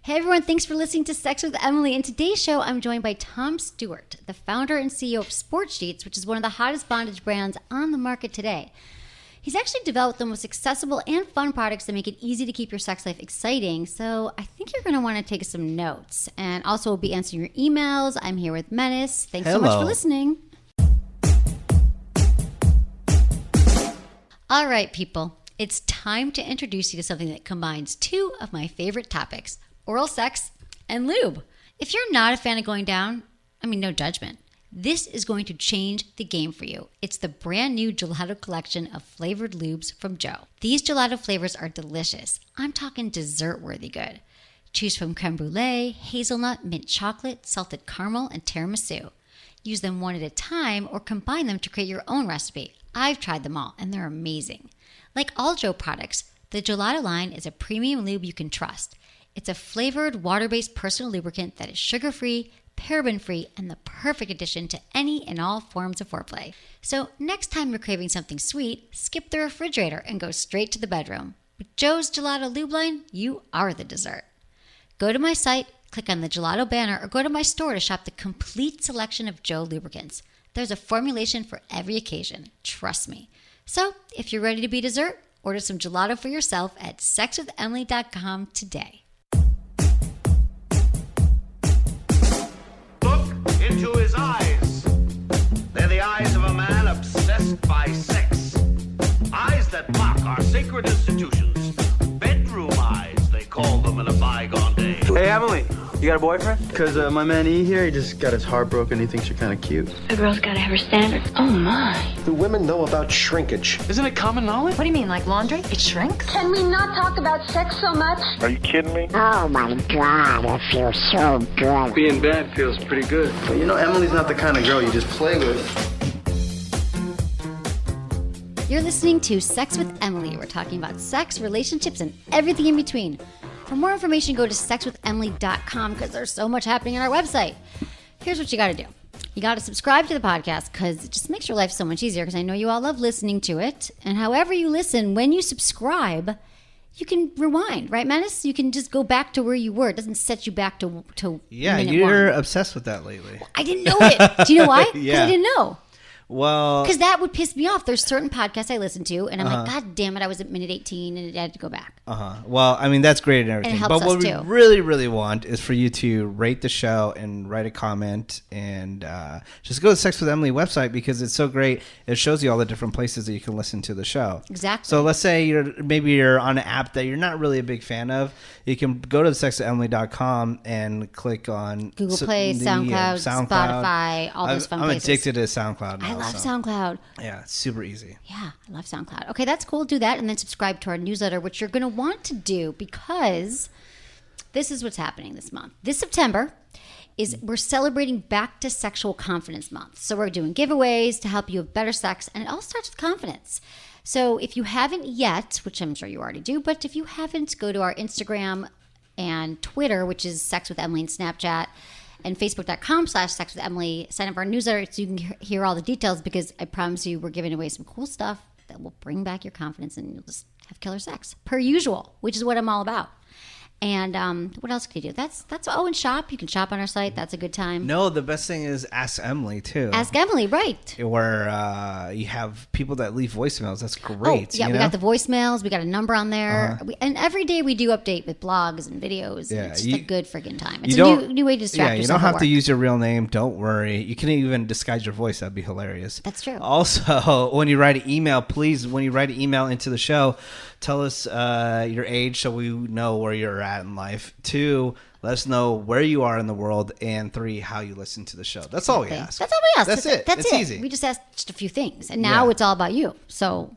Hey everyone, thanks for listening to Sex with Emily. In today's show, I'm joined by Tom Stewart, the founder and CEO of Sportsheets, which is one of the hottest bondage brands on the market today. He's actually developed the most accessible and fun products that make it easy to keep your sex life exciting. So I think you're going to want to take some notes. And also we'll be answering your emails. I'm here with Menace. Thanks so much for listening. All right, people. It's time to introduce you to something that combines two of my favorite topics, oral sex and lube. If you're not a fan of going down, no judgment. This is going to change the game for you. It's the brand new gelato collection of flavored lubes from Joe. These gelato flavors are delicious. I'm talking dessert-worthy good. Choose from creme brulee, hazelnut, mint chocolate, salted caramel, and tiramisu. Use them one at a time or combine them to create your own recipe. I've tried them all, and they're amazing. Like all Joe products, the gelato line is a premium lube you can trust. It's a flavored, water-based personal lubricant that is sugar-free, paraben-free, and the perfect addition to any and all forms of foreplay. So next time you're craving something sweet, skip the refrigerator and go straight to the bedroom. With Joe's Gelato Lube line, you are the dessert. Go to my site, click on the Gelato banner, or go to my store to shop the complete selection of Joe lubricants. There's a formulation for every occasion, trust me. So if you're ready to be dessert, order some gelato for yourself at sexwithemily.com today. Into his eyes. They're the eyes of a man obsessed by sex. Eyes that mock our sacred institutions. Bedroom eyes, they call them in a bygone day. Hey, Emily, you got a boyfriend? Because my man E here, he just got his heart broken. He thinks you're kind of cute. A girl's got to have her standards. Oh, my. Do women know about shrinkage? Isn't it common knowledge? What do you mean, like laundry? It shrinks? Can we not talk about sex so much? Are you kidding me? Oh my God, it feels so good. Being bad feels pretty good. But you know, Emily's not the kind of girl you just play with. You're listening to Sex with Emily. We're talking about sex, relationships, and everything in between. For more information, go to sexwithemily.com because there's so much happening on our website. Here's what you got to do. You got to subscribe to the podcast because it just makes your life so much easier because I know you all love listening to it. And however you listen, when you subscribe, you can rewind, right, Menace? You can just go back to where you were. It doesn't set you back to Yeah, minute you're one. obsessed with that lately. I didn't know it. Do you know why? Because Yeah. I didn't know. Well, Because that would piss me off. There's certain podcasts I listen to, and I'm like, God damn it, I was at minute 18, and I had to go back. well, that's great and everything. And it helps but what us we too. really, really want is for you to rate the show and write a comment and just go to the Sex with Emily website because it's so great. It shows you all the different places that you can listen to the show. Exactly. So let's say you're on an app that you're not really a big fan of. You can go to sexwithemily.com and click on Google Play, SoundCloud, Spotify, all those fun places. I'm addicted to SoundCloud now. I love so. SoundCloud. Yeah, it's super easy. Yeah, I love SoundCloud. Okay, that's cool. Do that and then subscribe to our newsletter, which you're going to want to do because this is what's happening this month. This September we're celebrating Back to Sexual Confidence Month. So we're doing giveaways to help you have better sex, and it all starts with confidence. So if you haven't yet, which I'm sure you already do, but if you haven't, go to our Instagram and Twitter, which is Sex with Emily and Snapchat, and facebook.com/sexwithemily. Sign up for our newsletter so you can hear all the details because I promise you we're giving away some cool stuff that will bring back your confidence and you'll just have killer sex per usual, which is what I'm all about. And what else can you do? That's and shop. You can shop on our site. That's a good time. No, the best thing is Ask Emily too. Ask Emily, right? Where you have people that leave voicemails. That's great. Oh, yeah, we got the voicemails. We got a number on there. And every day we do update with blogs and videos. Yeah, it's just a good friggin' time. It's a new way to distract yourself. Yeah, you don't have to use your real name. Don't worry. You can even disguise your voice. That'd be hilarious. That's true. Also, when you write an email, please, when you write an email into the show, tell us your age so we know where you're at in life. 2, let us know where you are in the world. And 3, how you listen to the show. That's all we ask. That's all we ask. That's it. That's it's it. easy. We just asked just a few things. And now it's all about you. So,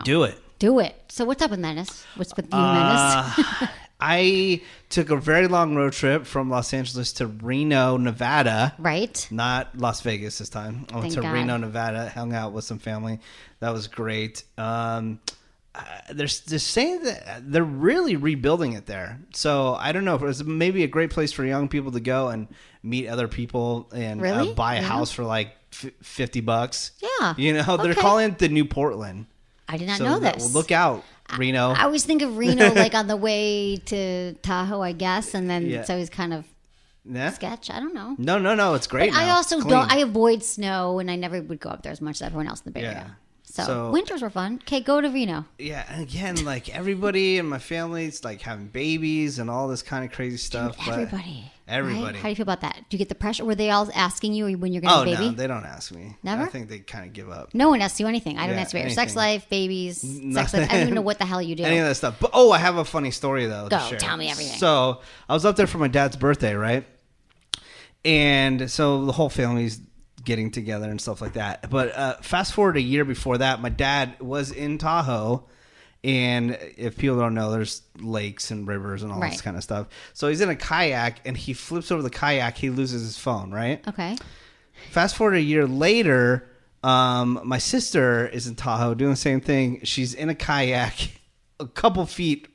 Do it. Do it. So what's up with Menace? What's with you, Menace? I took a very long road trip from Los Angeles to Reno, Nevada. Right. Not Las Vegas this time. I went to Reno, Nevada, hung out with some family. That was great. They're saying that they're really rebuilding it there. So I don't know if it's maybe a great place for young people to go and meet other people and buy a house for like $50. Yeah. They're calling it the new Portland. I did not know this. Well, look out. Reno. I always think of Reno like on the way to Tahoe, I guess, and then it's always kind of sketch. I don't know. No. It's great. But I also don't. I avoid snow, and I never would go up there as much as everyone else in the Bay Area. So winters were fun. Okay, go to Reno. Yeah, and again, like everybody in my family's like having babies and all this kind of crazy stuff. Dude, everybody. Right? How do you feel about that? Do you get the pressure? Were they all asking you when you're going to have a baby? No, they don't ask me. Never? I think they kind of give up. No one asks you anything. I don't ask about your sex life, babies, sex life. I don't even know what the hell you do. Any of that stuff. But I have a funny story though. Go, tell me everything. So I was up there for my dad's birthday, right? And so the whole family's getting together and stuff like that. But fast forward a year before that, my dad was in Tahoe. And if people don't know, there's lakes and rivers and all this kind of stuff. So he's in a kayak and he flips over the kayak. He loses his phone, right? Okay. Fast forward a year later, my sister is in Tahoe doing the same thing. She's in a kayak a couple feet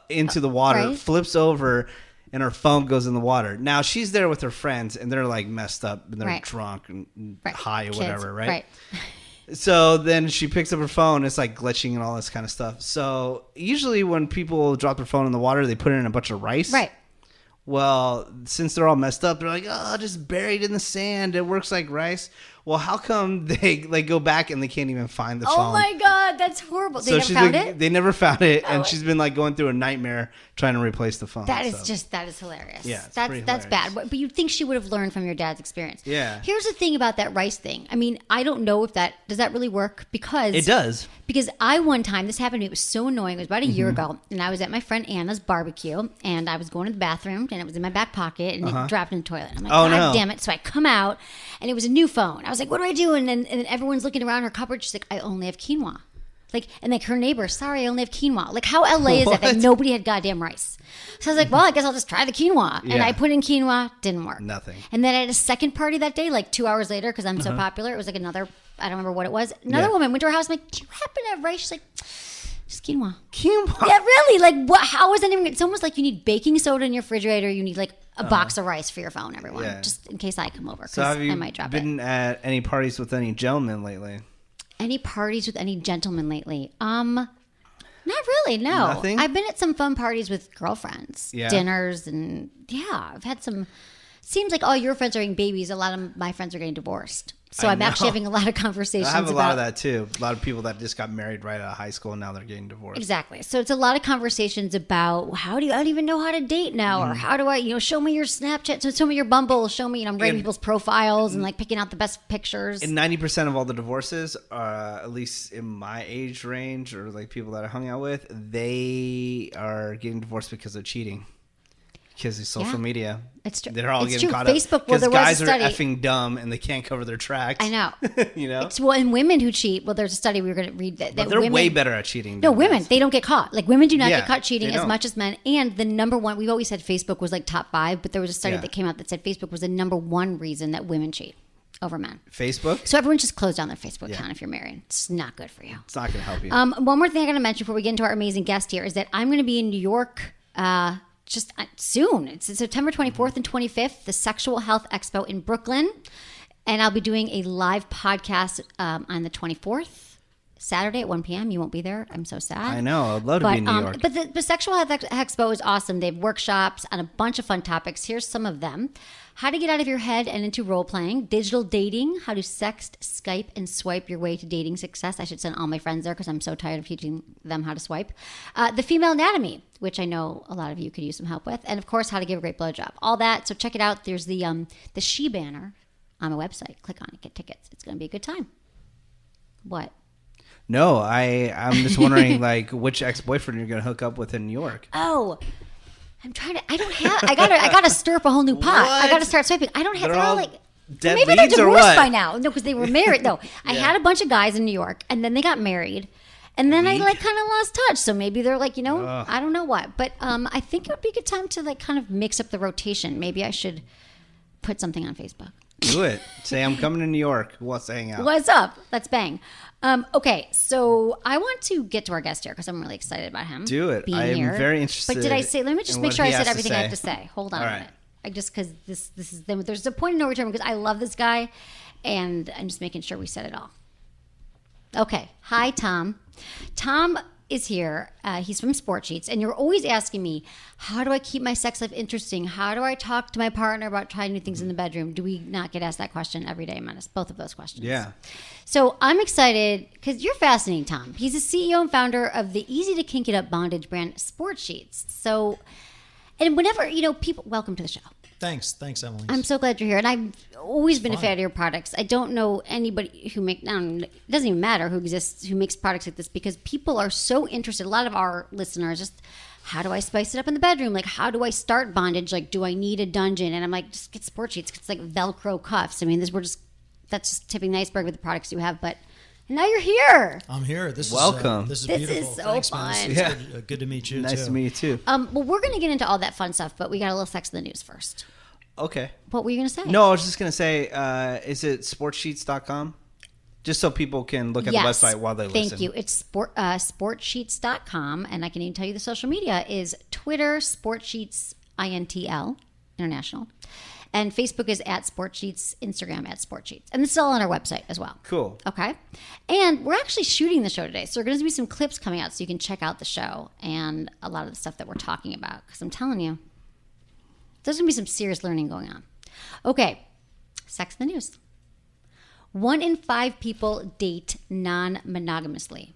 into the water, flips over, and her phone goes in the water. Now, she's there with her friends, and they're like messed up, and they're drunk and high or whatever, right? So then she picks up her phone. It's like glitching and all this kind of stuff. So usually when people drop their phone in the water, they put it in a bunch of rice. Right. Well, since they're all messed up, they're like, oh, just buried in the sand. It works like rice. Well, how come they like go back and they can't even find the phone? Oh my God, that's horrible. They never found it? They never found it, and she's been like going through a nightmare trying to replace the phone. That is hilarious. Yeah, that's bad. But you'd think she would have learned from your dad's experience. Yeah. Here's the thing about that rice thing. I mean, I don't know if does that really work? Because it does. Because one time, this happened to me, it was so annoying. It was about a year ago, and I was at my friend Anna's barbecue, and I was going to the bathroom, and it was in my back pocket, and it dropped in the toilet. I'm like, God damn it. So I come out, and it was a new phone. I was like, what do I do? And then everyone's looking around her cupboard. She's like, I only have quinoa. Like, and like her neighbor, sorry, I only have quinoa. Like, how LA is that nobody had goddamn rice? So I was like, well, I guess I'll just try the quinoa. Yeah. And I put in quinoa, didn't work. Nothing. And then I had a second party that day, like 2 hours later, because I'm so popular. It was like another, I don't remember what it was. Another woman went to her house. I'm like, do you happen to have rice? She's like, just quinoa. Quinoa? Yeah, really? Like, what? How is that even? It's almost like you need baking soda in your refrigerator. You need like a box of rice for your phone, everyone. Yeah. Just in case I come over, because I might drop it. Have you been at any parties with any gentlemen lately? Any parties with any gentlemen lately? Not really, no. Nothing? I've been at some fun parties with girlfriends. Yeah. Dinners and I've had some. Seems like all your friends are having babies. A lot of my friends are getting divorced. So I'm actually having a lot of conversations about... I have a lot of that too. A lot of people that just got married right out of high school and now they're getting divorced. Exactly. So it's a lot of conversations about I don't even know how to date now, or how do I, show me your Snapchat, so show me your Bumble, show me, I'm writing people's profiles and like picking out the best pictures. And 90% of all the divorces, at least in my age range or like people that I hung out with, they are getting divorced because of cheating. Because of social media. It's true. They're all it's getting true. caught Facebook, up. Because guys are study. effing dumb and they can't cover their tracks. I know. Well, and women who cheat, there's a study we were going to read that they're women, way better at cheating. No, women, they don't get caught. Like women do not get caught cheating as don't. much as men. And the number one, we've always said Facebook was like top 5, but there was a study that came out that said Facebook was the number 1 reason that women cheat over men. Facebook? So everyone just close down their Facebook account if you're married. It's not good for you. It's not going to help you. One more thing I got to mention before we get into our amazing guest here is that I'm going to be in New York just soon. It's September 24th and 25th, the Sexual Health Expo in Brooklyn. And I'll be doing a live podcast on the 24th, Saturday at 1 p.m. You won't be there. I'm so sad. I know. I'd love to be in New York. But the Sexual Health Expo is awesome. They have workshops on a bunch of fun topics. Here's some of them. How to get out of your head and into role-playing. Digital dating. How to sext, Skype, and swipe your way to dating success. I should send all my friends there because I'm so tired of teaching them how to swipe. The female anatomy, which I know a lot of you could use some help with. And, of course, how to give a great blowjob. All that. So check it out. There's the She banner on my website. Click on it. Get tickets. It's going to be a good time. What? No, I'm just wondering, like, which ex-boyfriend you're going to hook up with in New York. Oh, I gotta stir up a whole new pot. What? I gotta start swiping. I don't have, they're all like, dead maybe they're leads or divorced what? by now. No, because they were married. No, I had a bunch of guys in New York and then they got married. And then I like kind of lost touch. So maybe they're like, I don't know what. But I think it would be a good time to like kind of mix up the rotation. Maybe I should put something on Facebook. Do it. Say, I'm coming to New York. Who wants to hang out? What's up? Let's bang. Okay, so I want to get to our guest here because I'm really excited about him. Do it. I'm very interested. But did I say? Let me just make sure I said everything I have to say. say. Hold on All a right. minute. Just because this is there's a point of no return because I love this guy, and I'm just making sure we said it all. Okay. Hi, Tom. Tom is here. He's from Sportsheets, and you're always asking me, how do I keep my sex life interesting? How do I talk to my partner about trying new things in the bedroom? Do we not get asked that question every day, Menace? Both of those questions. Yeah. So I'm excited because you're fascinating, Tom. He's the CEO and founder of the easy to kink it up bondage brand Sportsheets. So, and whenever, people, welcome to the show. Thanks, Emily. I'm so glad you're here. And I've always been a fan of your products. I don't know anybody who it doesn't even matter who exists, who makes products like this, because people are so interested. A lot of our listeners just, how do I spice it up in the bedroom? Like, how do I start bondage? Like, do I need a dungeon? And I'm like, just get Sportsheets. It's like velcro cuffs. I mean, that's just tipping the iceberg with the products you have. But now you're here. I'm here. Welcome. This is This beautiful. is so Thanks, fun. man. It's good to meet you. Nice to meet you too. Well, we're going to get into all that fun stuff, but we got a little sex in the news first. Okay. What were you going to say? No, I was just going to say, is it sportsheets.com? Just so people can look at the website while they listen. Thank you. It's sportsheets.com, and I can even tell you the social media is Twitter, Sportsheets, INTL, International. And Facebook is at Sportsheets, Instagram at Sportsheets. And this is all on our website as well. Cool. Okay. And we're actually shooting the show today. So there are going to be some clips coming out so you can check out the show and a lot of the stuff that we're talking about. Because I'm telling you, there's going to be some serious learning going on. Okay. Sex in the news. 1 in 5 people date non-monogamously.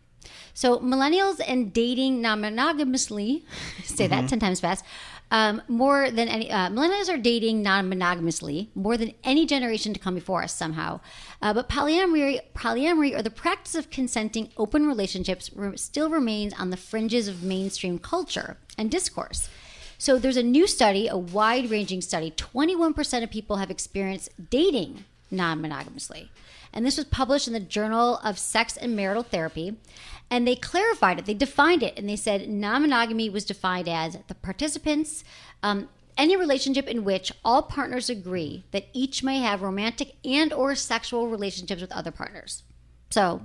So millennials and dating non-monogamously, say that 10 times fast, more than any, millennials are dating non-monogamously more than any generation to come before us somehow. But polyamory or the practice of consenting open relationships still remains on the fringes of mainstream culture and discourse. So there's a new study, a wide-ranging study. 21% of people have experienced dating non-monogamously. And this was published in the Journal of Sex and Marital Therapy. And they clarified it. They defined it. And they said non-monogamy was defined as the participants, any relationship in which all partners agree that each may have romantic and or sexual relationships with other partners. So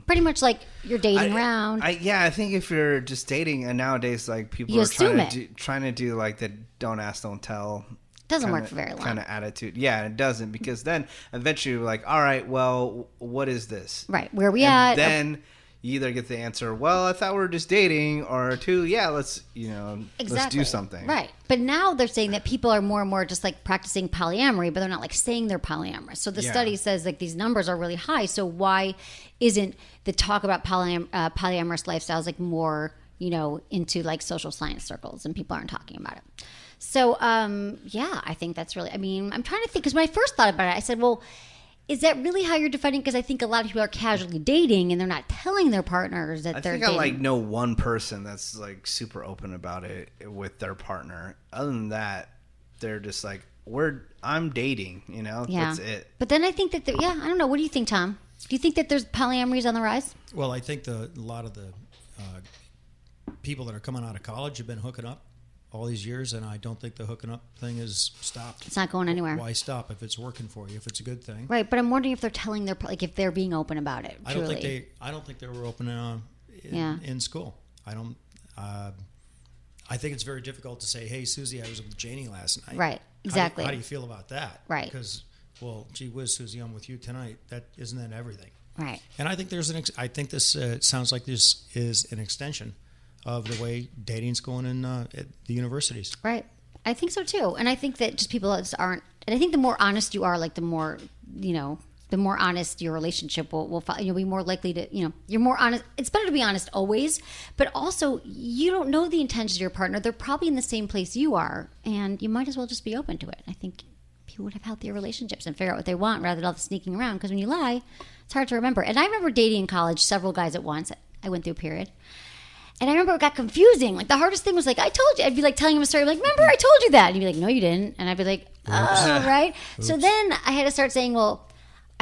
pretty much like you're dating around. I think if you're just dating, and nowadays like people You are assume trying to do like the don't ask, don't tell. Doesn't work for very long. Kind of attitude. Yeah, it doesn't, because then eventually you're like, all right, well, what is this? Right. Where are we at? Then you either get the answer, well, I thought we were just dating, or two, yeah, let's do something. Right. But now they're saying that people are more and more just like practicing polyamory, but they're not like saying they're polyamorous. So the study says like these numbers are really high. So why isn't the talk about polyamorous lifestyles like more, into like social science circles, and people aren't talking about it? So, I think that's really, I'm trying to think, because when I first thought about it, I said, well, is that really how you're defining? Because I think a lot of people are casually dating and they're not telling their partners that they're dating. I think I know one person that's like super open about it with their partner. Other than that, they're just like, I'm dating, that's it. But then I think that, I don't know. What do you think, Tom? Do you think that there's polyamories on the rise? Well, I think a lot of the people that are coming out of college have been hooking up all these years, and I don't think the hooking up thing is stopped. It's not going anywhere. Why stop if it's working for you? If it's a good thing, right? But I'm wondering if they're telling if they're being open about it. I don't think they were open in school. I don't. I think it's very difficult to say, "Hey, Susie, I was with Janie last night." Right. Exactly. How do you feel about that? Right. Because, well, gee whiz, Susie, I'm with you tonight. That isn't everything. Right. And I think I think this sounds like this is an extension of the way dating's going in at the universities. Right. I think so too. And I think that just people just aren't, and I think the more honest you are, like the more, the more honest your relationship will you'll be more likely to, you're more honest. It's better to be honest always, but also you don't know the intentions of your partner. They're probably in the same place you are, and you might as well just be open to it. I think people would have healthier relationships and figure out what they want rather than all the sneaking around, because when you lie, it's hard to remember. And I remember dating in college several guys at once. I went through a period. And I remember it got confusing. Like the hardest thing was like, I told you. I'd be like telling him a story. I'm like, remember I told you that? And he'd be like, no, you didn't. And I'd be like, oh, right. Oops. So then I had to start saying, well,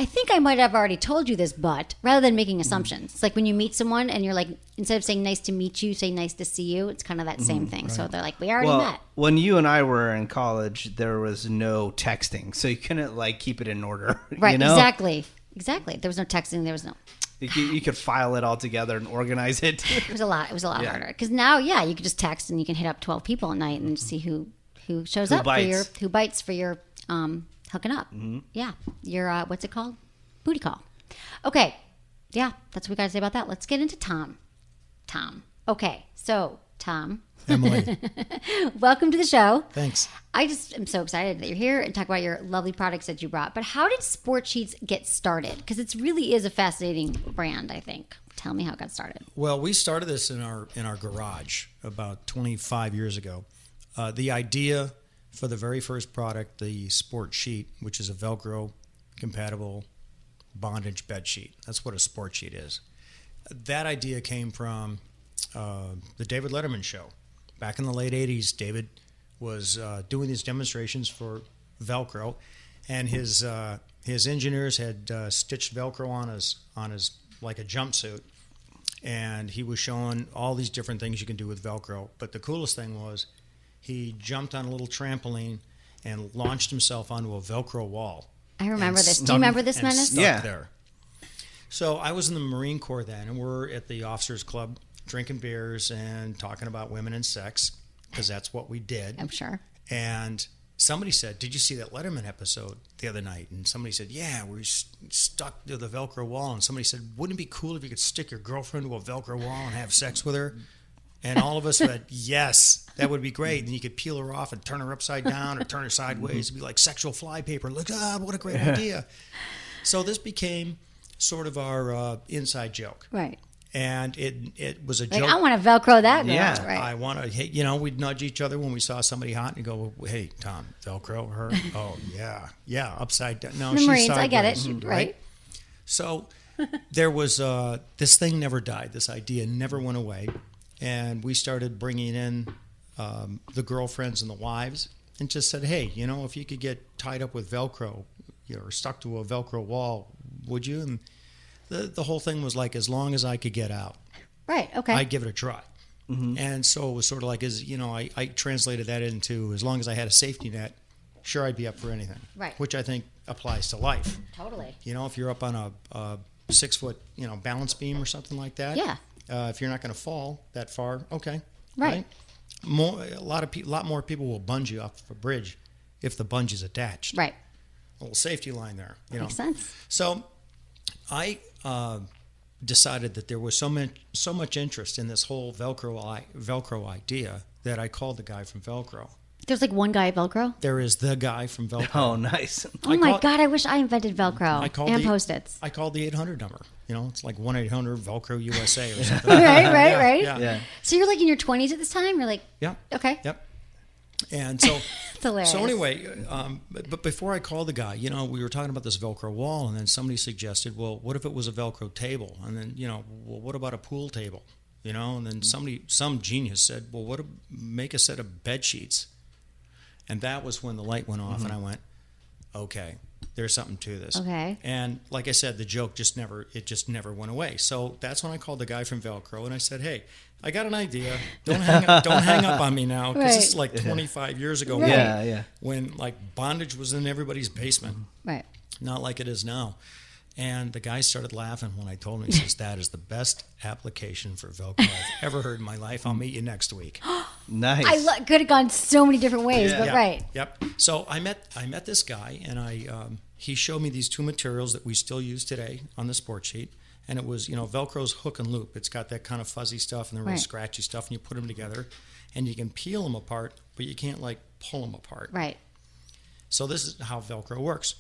I think I might have already told you this, but rather than making assumptions. It's like when you meet someone and you're like, instead of saying nice to meet you, say nice to see you. It's kind of that same thing. Right. So they're like, we already met. When you and I were in college, there was no texting. So you couldn't like keep it in order. Right. Exactly. There was no texting. There was no. You could file it all together and organize it. It was a lot harder. Because now, you could just text and you can hit up 12 people at night and see who shows up who bites for your hooking up. Mm-hmm. Yeah. Your, what's it called? Booty call. Okay. Yeah. That's what we got to say about that. Let's get into Tom. Tom. Okay, so Tom. Emily. Welcome to the show. Thanks. I just am so excited that you're here and talk about your lovely products that you brought. But how did Sportsheets get started? Because it really is a fascinating brand, I think. Tell me how it got started. Well, we started this in our garage about 25 years ago. The idea for the very first product, the Sport Sheet, which is a Velcro compatible bondage bed sheet. That's what a Sport Sheet is. That idea came from the David Letterman show. Back in the late 80s, David was doing these demonstrations for Velcro, and his engineers had stitched Velcro on his like a jumpsuit, and he was showing all these different things you can do with Velcro. But the coolest thing was he jumped on a little trampoline and launched himself onto a Velcro wall. I remember this. Do you remember this, Menace? Yeah. There. So I was in the Marine Corps then, and we're at the officers' club drinking beers and talking about women and sex, because that's what we did. I'm sure. And somebody said, "Did you see that Letterman episode the other night?" And somebody said, "Yeah, we're stuck to the Velcro wall." And somebody said, "Wouldn't it be cool if you could stick your girlfriend to a Velcro wall and have sex with her?" And all of us said, "Yes, that would be great." And you could peel her off and turn her upside down or turn her sideways. It'd be like sexual flypaper. Look, what a great idea. So this became sort of our inside joke. Right. And it was a like, joke. I want to Velcro that girl. Yeah. Right. I want to, we'd nudge each other when we saw somebody hot and go, "Hey, Tom, Velcro her?" "Oh, yeah, upside down." No, the she's Marines, sideways, I get it. Right. So there was, this thing never died. This idea never went away. And we started bringing in the girlfriends and the wives and just said, "Hey, if you could get tied up with Velcro or stuck to a Velcro wall, would you?" And the whole thing was like, as long as I could get out. Right, okay. I'd give it a try. Mm-hmm. And so it was sort of like, I translated that into, as long as I had a safety net, sure, I'd be up for anything. Right. Which I think applies to life. Totally. If you're up on a 6-foot, balance beam or something like that. Yeah. If you're not going to fall that far, okay. Right. A lot more people will bungee off a bridge if the bungee is attached. Right. A little safety line there. Makes sense. So I decided that there was so much interest in this whole Velcro idea that I called the guy from Velcro. There's like one guy at Velcro? There is the guy from Velcro. Oh, nice. Oh my God, I wish I invented Velcro and Post-its. I called the 800 number. It's like 1-800-VELCRO USA or something. Right. Yeah. So you're like in your 20s at this time? You're like, yeah. Okay. Yep. And so, it's hilarious. So anyway, but before I called the guy, we were talking about this Velcro wall, and then somebody suggested, well, what if it was a Velcro table? And then, well, what about a pool table? And then some genius said, well, make a set of bed sheets? And that was when the light went off, and I went, okay, there's something to this. Okay. And like I said, the joke just never went away. So that's when I called the guy from Velcro, and I said, hey, I got an idea. Don't hang up on me now, because this is like 25 years ago. Right. When like bondage was in everybody's basement. Right. Not like it is now. And the guy started laughing when I told him. He says, "That is the best application for Velcro I've ever heard in my life. I'll meet you next week." Nice. I could have gone so many different ways, but right. Yep. So I met this guy, and he showed me these two materials that we still use today on the Sport Sheet. And it was, Velcro's hook and loop. It's got that kind of fuzzy stuff and the real scratchy stuff, and you put them together, and you can peel them apart, but you can't like pull them apart. Right. So this is how Velcro works.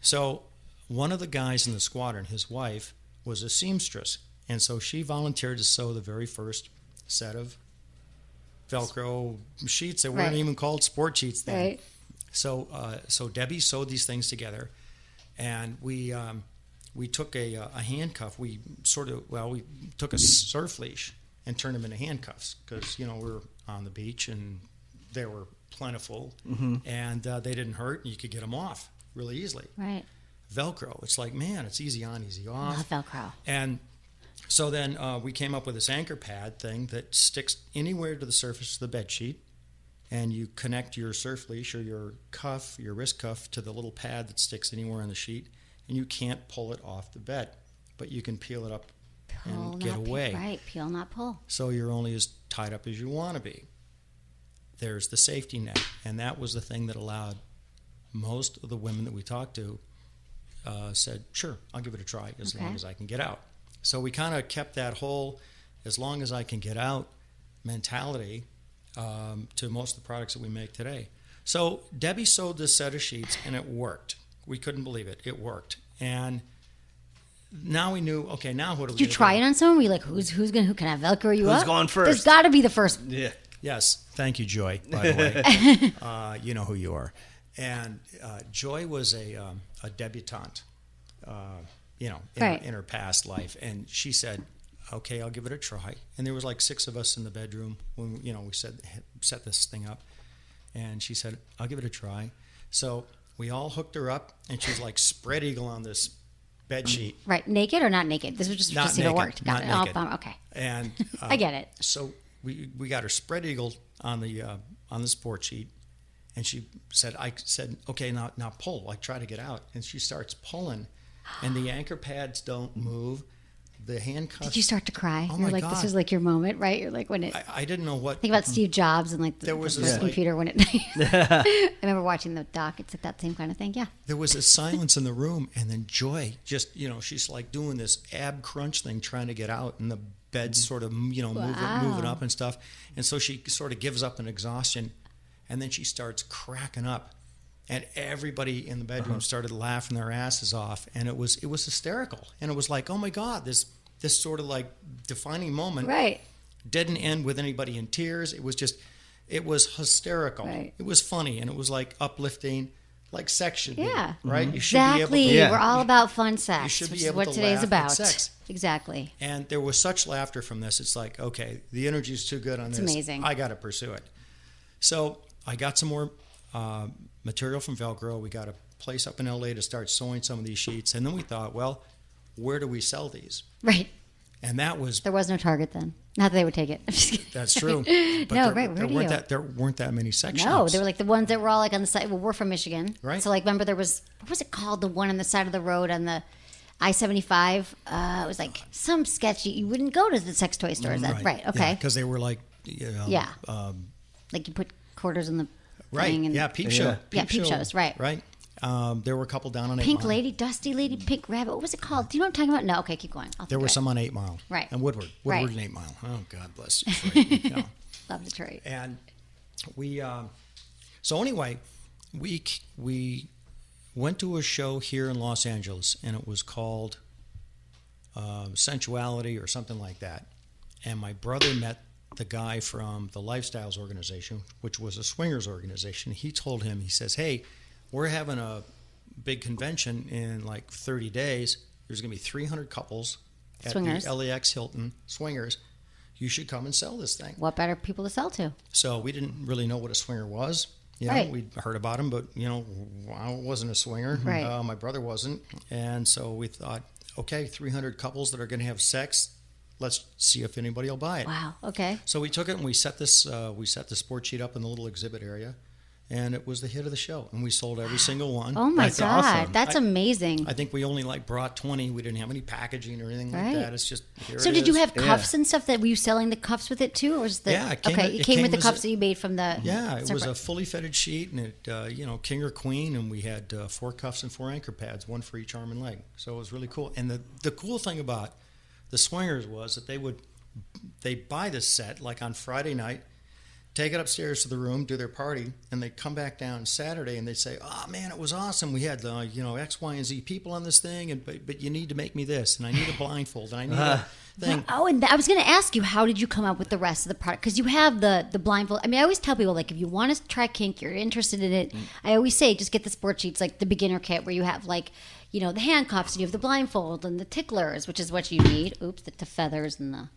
So one of the guys in the squadron, his wife, was a seamstress, and so she volunteered to sew the very first set of Velcro sheets that weren't even called Sport Sheets then. Right. So Debbie sewed these things together, and we took a handcuff. We took a surf leash and turned them into handcuffs, because we were on the beach and they were plentiful, and they didn't hurt, and you could get them off really easily. Right. Velcro, it's like, man, it's easy on, easy off. Love Velcro. And so then we came up with this anchor pad thing that sticks anywhere to the surface of the bed sheet, and you connect your surf leash or your wrist cuff, to the little pad that sticks anywhere on the sheet, and you can't pull it off the bed, but you can peel it up and get away. Right, peel, not pull. So you're only as tied up as you want to be. There's the safety net, and that was the thing that allowed most of the women that we talked to said, sure, I'll give it a try as long as I can get out. So we kind of kept that whole as long as I can get out mentality to most of the products that we make today. So Debbie sewed this set of sheets, and it worked. We couldn't believe it. It worked. And now we knew, okay, now what do we do? Did you try it on someone? Were you like, who can I Velcro you up? Who's going first? There's got to be the first. Yeah. Yes. Thank you, Joy, by the way. You know who you are. And Joy was a debutante, in her past life. And she said, okay, I'll give it a try. And there was like 6 of us in the bedroom when, we set this thing up. And she said, I'll give it a try. So we all hooked her up, and she's like spread eagle on this bed sheet. Right. Naked or not naked? This was just to see if it worked. Got it. Naked. Oh, okay. And I get it. So we got her spread eagle on the sport sheet, and I said, okay, now pull, like try to get out. And she starts pulling, and the anchor pads don't move. The handcuffs. Did you start to cry? Oh, You're my like, God. this was like your moment, right? You're like, when it. I didn't know what. Think about Steve Jobs and like the first computer when it. I remember watching the doc. It's like that same kind of thing. Yeah. There was a silence in the room, and then Joy just, she's like doing this ab crunch thing, trying to get out, and the bed's sort of, moving up and stuff. And so she sort of gives up in exhaustion, and then she starts cracking up. And everybody in the bedroom started laughing their asses off, and it was hysterical. And it was like, oh my God, this sort of like defining moment, right? Didn't end with anybody in tears. It was hysterical. Right. It was funny, and it was like uplifting, like sex should be, yeah, right? You should exactly. be able to, we're all about fun sex. You should which be is able what to today's laugh about. at sex. Exactly. And there was such laughter from this. It's like, okay, the energy's too good on this. It's amazing. I got to pursue it. So I got some more material from Velcro. We got a place up in LA to start sewing some of these sheets. And then we thought, well, where do we sell these? Right. And that was... There was no Target then. Not that they would take it. I'm just kidding. That's true. But no, right. Where there weren't that many sex No, shops. they were like the ones that were all like on the side. Well, we're from Michigan. Right. So like, remember there was, what was it called? The one on the side of the road on the I-75. It was like some sketchy. You wouldn't go to the sex toy stores. Right. Okay. Because they were like... like you put quarters in the right. thing. And, Peep show. Peep shows. Right. Right. There were a couple down on 8 Pink Mile. Lady, Dusty Lady, Pink Rabbit. What was it called? Do you know what I'm talking about? No. Okay, keep going. There were some on 8 Mile. Right. And Woodward Right. and 8 Mile. Oh, God bless Detroit. Love Detroit. And we, so anyway, we went to a show here in Los Angeles, and it was called Sensuality or something like that. And my brother met the guy from the Lifestyles organization, which was a swingers organization. He told him, he says, hey, we're having a big convention in like 30 days. There's going to be 300 couples at Swingers. the LAX Hilton, swingers. You should come and sell this thing. What better people to sell to? So we didn't really know what a swinger was. Right. We'd heard about them, but, I wasn't a swinger. Right. My brother wasn't. And so we thought, okay, 300 couples that are going to have sex. Let's see if anybody will buy it. Wow. Okay. So we took it and we set the sport sheet up in the little exhibit area, and it was the hit of the show. And we sold every single one. Oh my That's God, awesome. that's amazing. I think we only brought 20. We didn't have any packaging or anything like that. It's just here. So it did you is. have cuffs and stuff? That were you selling the cuffs with it too, or was the It came, okay? It came with the as cuffs that you made from the it was a fully fitted sheet, and it king or queen, and we had 4 cuffs and 4 anchor pads, 1 for each arm and leg. So it was really cool. And the cool thing about the swingers was that they'd buy this set like on Friday night, take it upstairs to the room, do their party, and they'd come back down Saturday and they'd say, oh man, it was awesome. We had X, Y, and Z people on this thing, but you need to make me this, and I need a blindfold, and I need a thing. Oh, and I was going to ask you, how did you come up with the rest of the product? Because you have the blindfold. I mean, I always tell people, like, if you want to try kink, you're interested in it, I always say, just get the sport sheets, like the beginner kit, where you have like, the handcuffs, and you have the blindfold and the ticklers, which is what you need. Oops, the feathers and the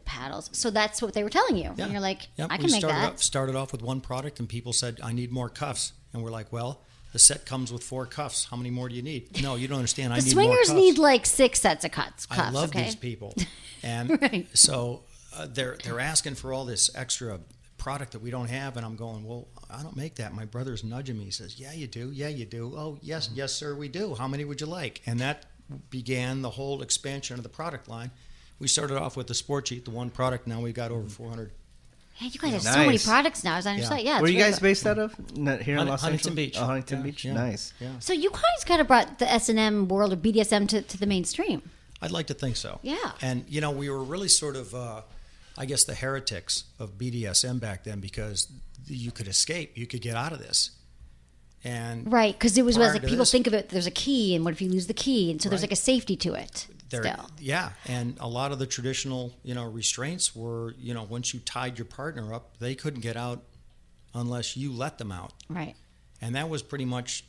paddles. So that's what they were telling you. Yeah. And you're like, Yeah, I can make that. Started off with one product, and people said, I need more cuffs. And we're like, well, the set comes with 4 cuffs. How many more do you need? No, you don't understand. I The need more cuffs. swingers need like 6 sets of cuffs. I love okay? these people. And Right. so they're asking for all this extra product that we don't have, and I'm going, well, I don't make that. My brother's nudging me. He says, yeah, you do. Yeah, you do. Oh, yes, sir, we do. How many would you like? And that began the whole expansion of the product line. We started off with the sport sheet, the one product. Now we've got over 400. Yeah, you guys have so many Nice. products now. I was on your Yeah. site. Yeah. Where are it's you really guys cool. based out of? Not here in Los Huntington Angeles? Beach. Oh, Huntington Yeah, Beach. yeah. Nice. Yeah. So you guys kind of brought the S&M world of BDSM to the mainstream. I'd like to think so. Yeah. And, we were really sort of, I guess, the heretics of BDSM back then because you could escape. You could get out of this. And right, because it was like people this, think of it, there's a key, and what if you lose the key? And so there's like a safety to it still. Yeah, and a lot of the traditional, restraints were, once you tied your partner up, they couldn't get out unless you let them out. Right. And that was pretty much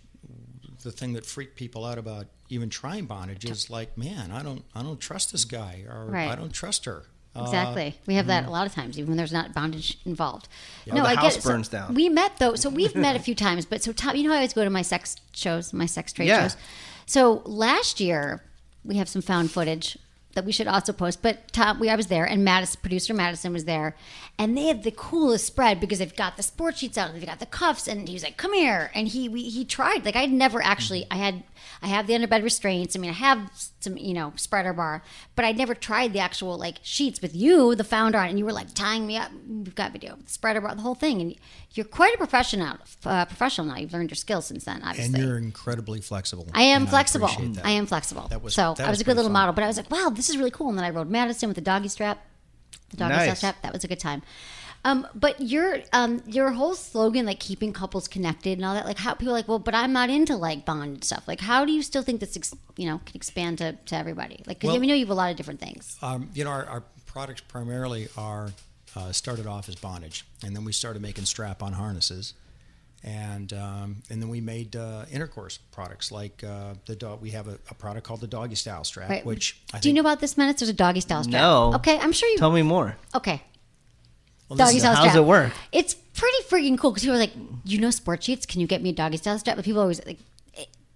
the thing that freaked people out about even trying bondage is like, man, I don't trust this guy, or I don't trust her. Exactly. We have that a lot of times, even when there's not bondage involved. Yeah, no, the house burns down. We met though, so we've met a few times. But so Tom, how I always go to my sex shows, my sex trade shows. So last year we have some found footage that we should also post. But Tom, I was there, and producer Madison was there, and they have the coolest spread because they've got the sports sheets out, and they've got the cuffs, and he was like, "Come here," and he tried. Like I'd never actually, I have the underbed restraints. I mean, I have some, spreader bar, but I'd never tried the actual like sheets with you, the founder on, and you were like tying me up. We've got video, spreader bar, the whole thing, and you're quite a professional now. You've learned your skills since then, obviously. And you're incredibly flexible. I am flexible. I am flexible. I was a good little fun. model, but I was like, wow, this is really cool. And then I rode Madison with the doggy strap. Nice. Strap. That was a good time. But your whole slogan, like keeping couples connected and all that, like how people are like, well, but I'm not into like bondage stuff. Like, how do you still think this, can expand to everybody? Like, because we know you have a lot of different things. Our products primarily are started off as bondage, and then we started making strap-on harnesses, and then we made intercourse products like the dog. We have a product called the doggy style strap, right. which do you know about this, Menace? There's a doggy style strap. No. Okay, I'm sure you. Tell me more. Okay. Well, doggy style strap. How does it work? It's pretty freaking cool because people are like, Sportsheets? Can you get me a doggy style strap? But people always like,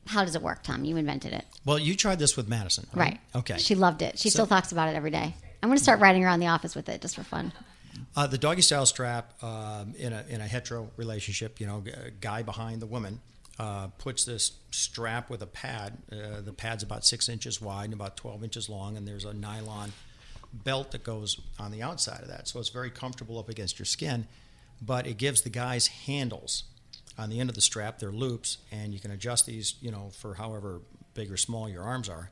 how does it work, Tom? You invented it. Well, you tried this with Madison, right? Okay. She loved it. She still talks about it every day. I'm going to start riding around the office with it just for fun. The doggy style strap in a hetero relationship, a guy behind the woman puts this strap with a pad. The pad's about 6 inches wide and about 12 inches long, and there's a nylon belt that goes on the outside of that. So it's very comfortable up against your skin, but it gives the guys handles on the end of the strap. They're loops, and you can adjust these, for however big or small your arms are.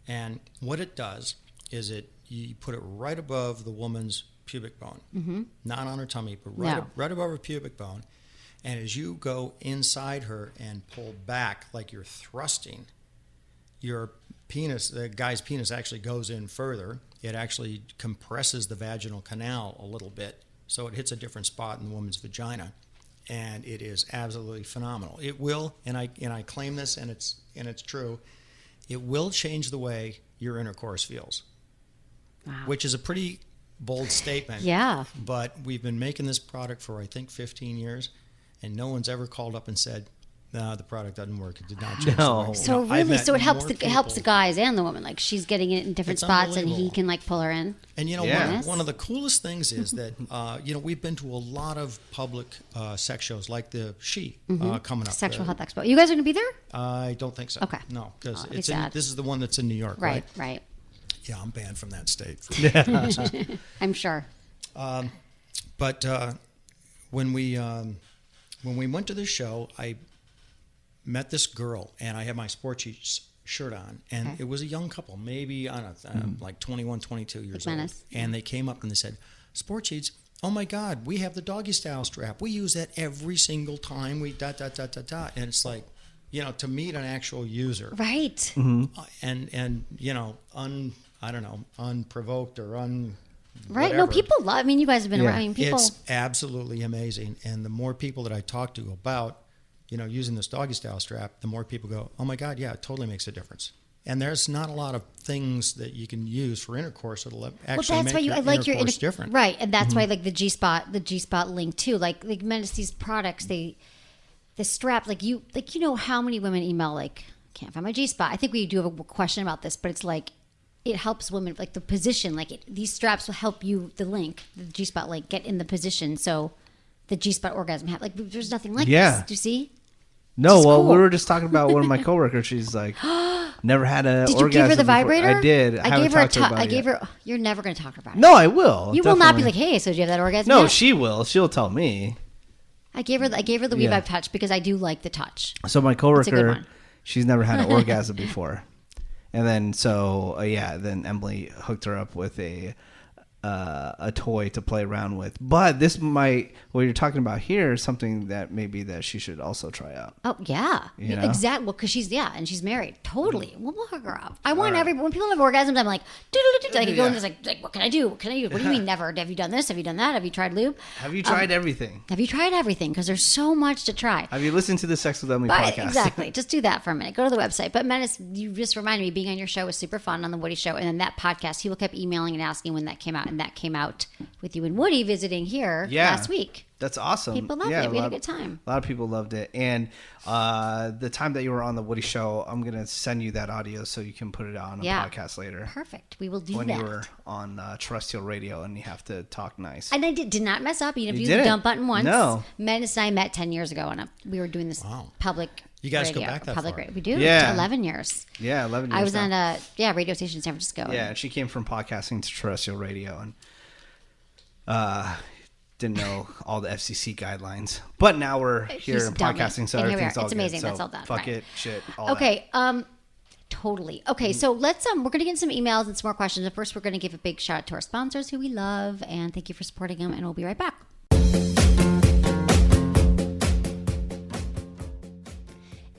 And what it does is you put it right above the woman's pubic bone, not on her tummy, but right above her pubic bone. And as you go inside her and pull back like you're thrusting, your penis, the guy's penis actually goes in further. It actually compresses the vaginal canal a little bit, so it hits a different spot in the woman's vagina, and it is absolutely phenomenal. It will, and I claim this, and it's true. It will change the way your intercourse feels, which is a pretty bold statement. Yeah. But we've been making this product for I think 15 years, and no one's ever called up and said, "No, the product doesn't work. It did not change." No. So really, so it helps the guys and the woman. Like she's getting it in different spots, and he can like pull her in. And one of the coolest things is that we've been to a lot of public sex shows, like the coming up. Sexual Health Expo. You guys are going to be there? I don't think so. Okay. No, because this is the one that's in New York, right? Right. Yeah, I'm banned from that state. I'm sure. But when we went to the show, I met this girl, and I had my Sportsheets shirt on, and it was a young couple, maybe, I don't know, like 21, 22 years old. And they came up and they said, "Sportsheets, oh my God, we have the doggy style strap. We use that every single time we ... And it's like, to meet an actual user. Right. And unprovoked or Right. whatever. No, people love, you guys have been around. People. It's absolutely amazing. And the more people that I talk to about, using this doggy style strap, the more people go, "Oh my God, yeah, it totally makes a difference." And there's not a lot of things that you can use for intercourse that'll actually make your intercourse different. Right. And that's why I like the G-spot link too. Like Menace, these products, the strap, you know how many women email like, "Can't find my G-spot." I think we do have a question about this, but it's like, it helps women, like the position, these straps will help you, the G-spot link, get in the position. So the G-spot orgasm there's nothing like this. Do you see? No, cool. we were just talking about one of my coworkers. She's like, never had an orgasm. Did you give her the vibrator? I did. I gave her. You're never going to talk about it. No, I will. You will not be like, "Hey, so did you have that orgasm?" No, yet? she will. She'll tell me. I gave her the WeVibe touch because I do like the touch. So my coworker, she's never had an orgasm before. And then then Emily hooked her up with a toy to play around with. But what you're talking about here is something that maybe that she should also try out. Oh, yeah. You know? Exactly. Well, because and she's married. Totally. We'll hook her up. I want when people have orgasms, I'm like, like, you go and just like, what can I do? What can I do? What do you mean never? Have you done this? Have you done that? Have you tried lube? Have you tried everything? Have you tried everything? Because there's so much to try. Have you listened to the Sex with Emily podcast? Exactly. Just do that for a minute. Go to the website. But Menace, you just reminded me, being on your show was super fun on the Woody Show. And then that podcast, people kept emailing and asking when that came out. And that came out with you and Woody visiting here last week. That's awesome. People loved it. We had a good time. A lot of people loved it. And the time that you were on the Woody Show, I'm going to send you that audio so you can put it on a podcast later. Perfect. We will do when that. When you were on terrestrial radio and you have to talk nice. And I did not mess up. You didn't use the dump button once. No. Menace and I met 10 years ago, and we were doing this public You guys radio, go back that far. We do. Yeah. 11 years. Yeah, 11 years. I was on a radio station in San Francisco. Yeah, and she came from podcasting to terrestrial radio and didn't know all the FCC guidelines. But now we're here in podcasting, so everything's all good. It's amazing. So that's all done. Fuck it, shit, all that. Okay, totally. Okay, so let's we're going to get some emails and some more questions. But first, we're going to give a big shout out to our sponsors who we love, and thank you for supporting them, and we'll be right back.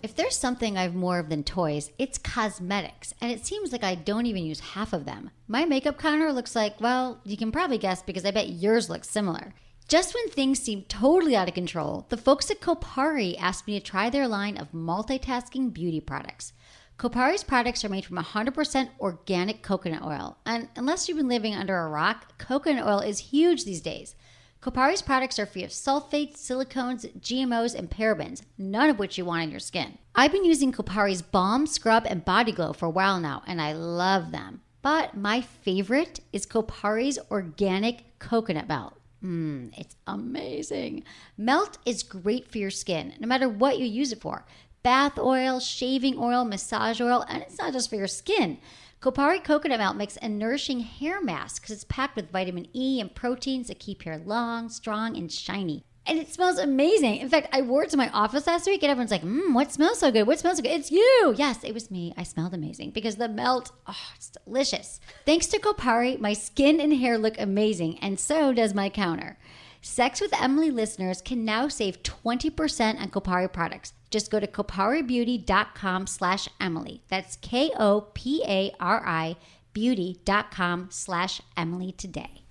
If there's something I've more of than toys, it's cosmetics, and it seems like I don't even use half of them. My makeup counter looks like, well, you can probably guess because I bet yours looks similar. Just when things seem totally out of control, the folks at Kopari asked me to try their line of multitasking beauty products. Kopari's products are made from 100% organic coconut oil, and unless you've been living under a rock, coconut oil is huge these days. Kopari's products are free of sulfates, silicones, GMOs, and parabens, none of which you want on your skin. I've been using Kopari's Balm, Scrub, and Body Glow for a while now, and I love them. But my favorite is Kopari's Organic Coconut Melt. It's amazing. Melt is great for your skin, no matter what you use it for. Bath oil, shaving oil, massage oil, and it's not just for your skin. Kopari Coconut Melt makes a nourishing hair mask because it's packed with vitamin E and proteins that keep hair long, strong, and shiny. And it smells amazing. In fact, I wore it to my office last week and everyone's like, what smells so good? What smells so good? It's you. Yes, it was me. I smelled amazing because the melt, it's delicious. Thanks to Kopari, my skin and hair look amazing, and so does my counter. Sex with Emily listeners can now save 20% on Kopari products. Just go to koparibeauty.com/Emily. That's KOPARI beauty.com/Emily today.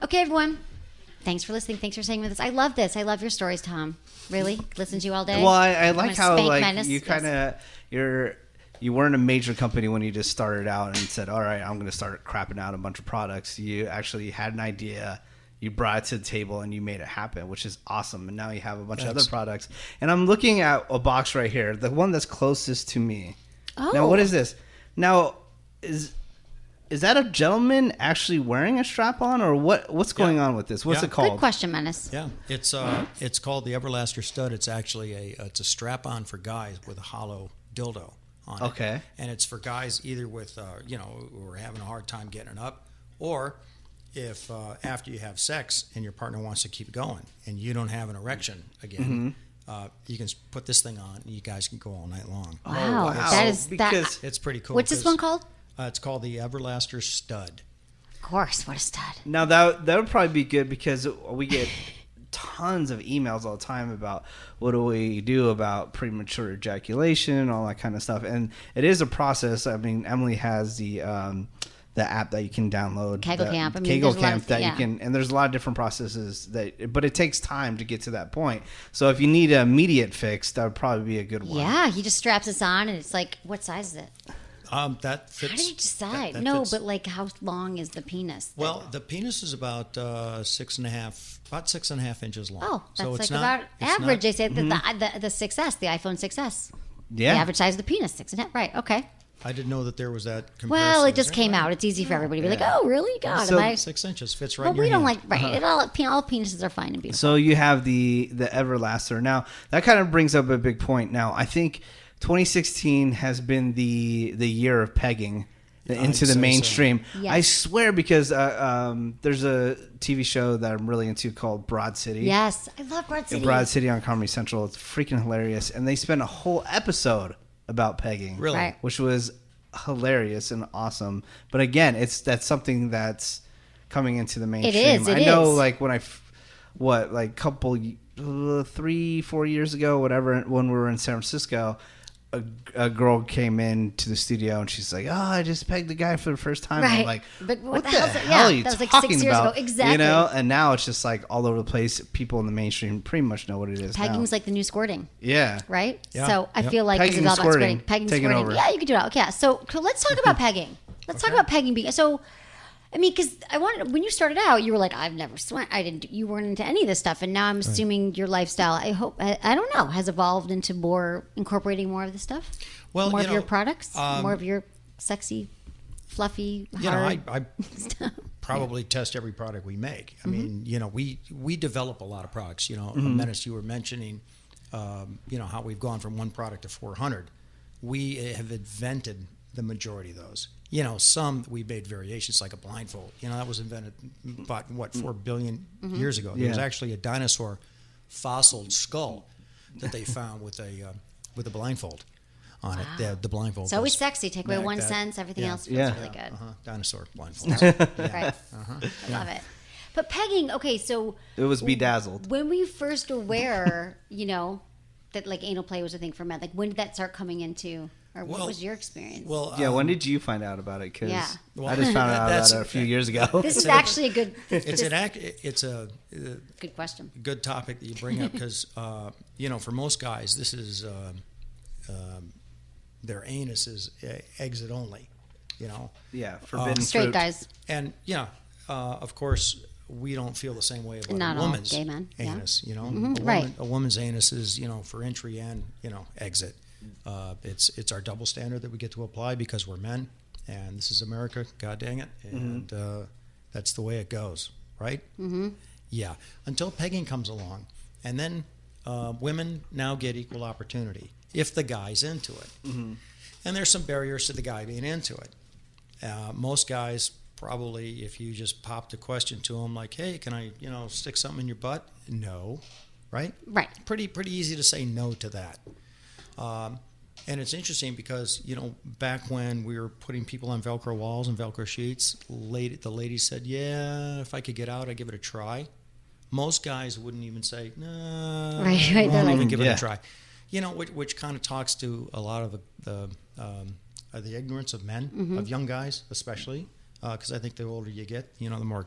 Okay, everyone. Thanks for listening. Thanks for staying with us. I love this. I love your stories, Tom. Really? Listen to you all day? Well, I like how Menace. You kind of, you weren't a major company when you just started out and said, all right, I'm going to start crapping out a bunch of products. You actually had an idea. You brought it to the table and you made it happen, which is awesome. And now you have a bunch of other products. And I'm looking at a box right here, the one that's closest to me. Oh. Now, what is this? Now, is that a gentleman actually wearing a strap-on, or what's going on with this? What's it called? Good question, Menace. Yeah, it's called the Everlaster Stud. It's actually it's a strap-on for guys with a hollow dildo on it. Okay. And it's for guys either with who are having a hard time getting it up, or if after you have sex and your partner wants to keep going and you don't have an erection again, you can put this thing on and you guys can go all night long. Wow. It's pretty cool. What's this one called? It's called the Everlaster Stud. Of course, what a stud. Now that would probably be good because we get tons of emails all the time about what do we do about premature ejaculation and all that kind of stuff. And it is a process. I mean, Emily has the app that you can download, Kegel Camp. You can, and there's a lot of different processes but it takes time to get to that point. So if you need an immediate fix, that would probably be a good one. Yeah, he just straps this on, and it's like, what size is it? That fits. How do you decide? That no, fits. but like, how long is the penis? Well, the penis is about 6.5 inches long. Oh, that's so like it's about average. They say the 6S, the iPhone 6S. Yeah. The average size of the penis, 6.5. Right. Okay. I didn't know that there was that comparison. Well, it just came out. It's easy for everybody to be like, oh, really? God, So 6 inches fits right But in your we don't hand. like, right. All penises are fine and beautiful. So you have the Everlaster. Now, that kind of brings up a big point. Now, I think 2016 has been the year of pegging into the mainstream. So. Yes. I swear, because there's a TV show that I'm really into called Broad City. Yes, I love Broad City. Broad City on Comedy Central. It's freaking hilarious. And they spent a whole episode about pegging. Really? Right. Which was hilarious and awesome. But again, that's something that's coming into the mainstream. It is. I know, like when couple 3-4 years ago, whatever, when we were in San Francisco, a girl came into the studio and she's like, "Oh, I just pegged the guy for the first time." Right. I'm like, but what the hell are you that was like talking 6 years about? ago. Exactly. You know, and now it's just like all over the place. People in the mainstream pretty much know what it is. Pegging's now. like the new squirting. Yeah. Right? Yeah. So I feel like Pegging, it's all about squirting. squirting. Pegging, Taking squirting. over. Yeah, you could do that. Okay, so let's talk about pegging. Let's talk about pegging. So, I mean, because when you started out, you were like, I've never swam. You weren't into any of this stuff. And now I'm assuming your lifestyle, I don't know, has evolved into incorporating more of this stuff? Well, more of your products? More of your sexy, fluffy, hard I probably test every product we make. I mean, we develop a lot of products. Menace, you were mentioning, how we've gone from one product to 400. We have invented the majority of those. Some we made variations, like a blindfold. That was invented about 4 billion years ago. It was actually a dinosaur fossil skull that they found with a blindfold on it. The blindfold. It's always sexy. Take away one sense, everything else feels really good. Dinosaur blindfold. Right. I love it. But pegging, okay, so It was bedazzled. when were you first aware, that like anal play was a thing for men? Like when did that start coming into, or what was your experience? Well, when did you find out about it? Because Yeah. I just found out about it a few years ago. This is actually a good. It's a good question. good topic that you bring up because for most guys, this is their anus is exit only. Yeah, forbidden Straight fruit. guys. And of course, we don't feel the same way about Not a all woman's gay men, yeah. anus. Right. A woman's anus is for entry and exit. It's our double standard that we get to apply because we're men, and this is America. God dang it, and that's the way it goes, right? Mm-hmm. Yeah. Until pegging comes along, and then women now get equal opportunity if the guy's into it. Mm-hmm. And there's some barriers to the guy being into it. Most guys probably, if you just popped a question to them like, "Hey, can I, stick something in your butt?" No, right? Right. Pretty easy to say no to that. And it's interesting because, back when we were putting people on Velcro walls and Velcro sheets, the ladies said, "Yeah, if I could get out, I'd give it a try." Most guys wouldn't even say, "No, right. I won't even give it a try." Which kind of talks to a lot of the ignorance of men, of young guys especially, because I think the older you get, the more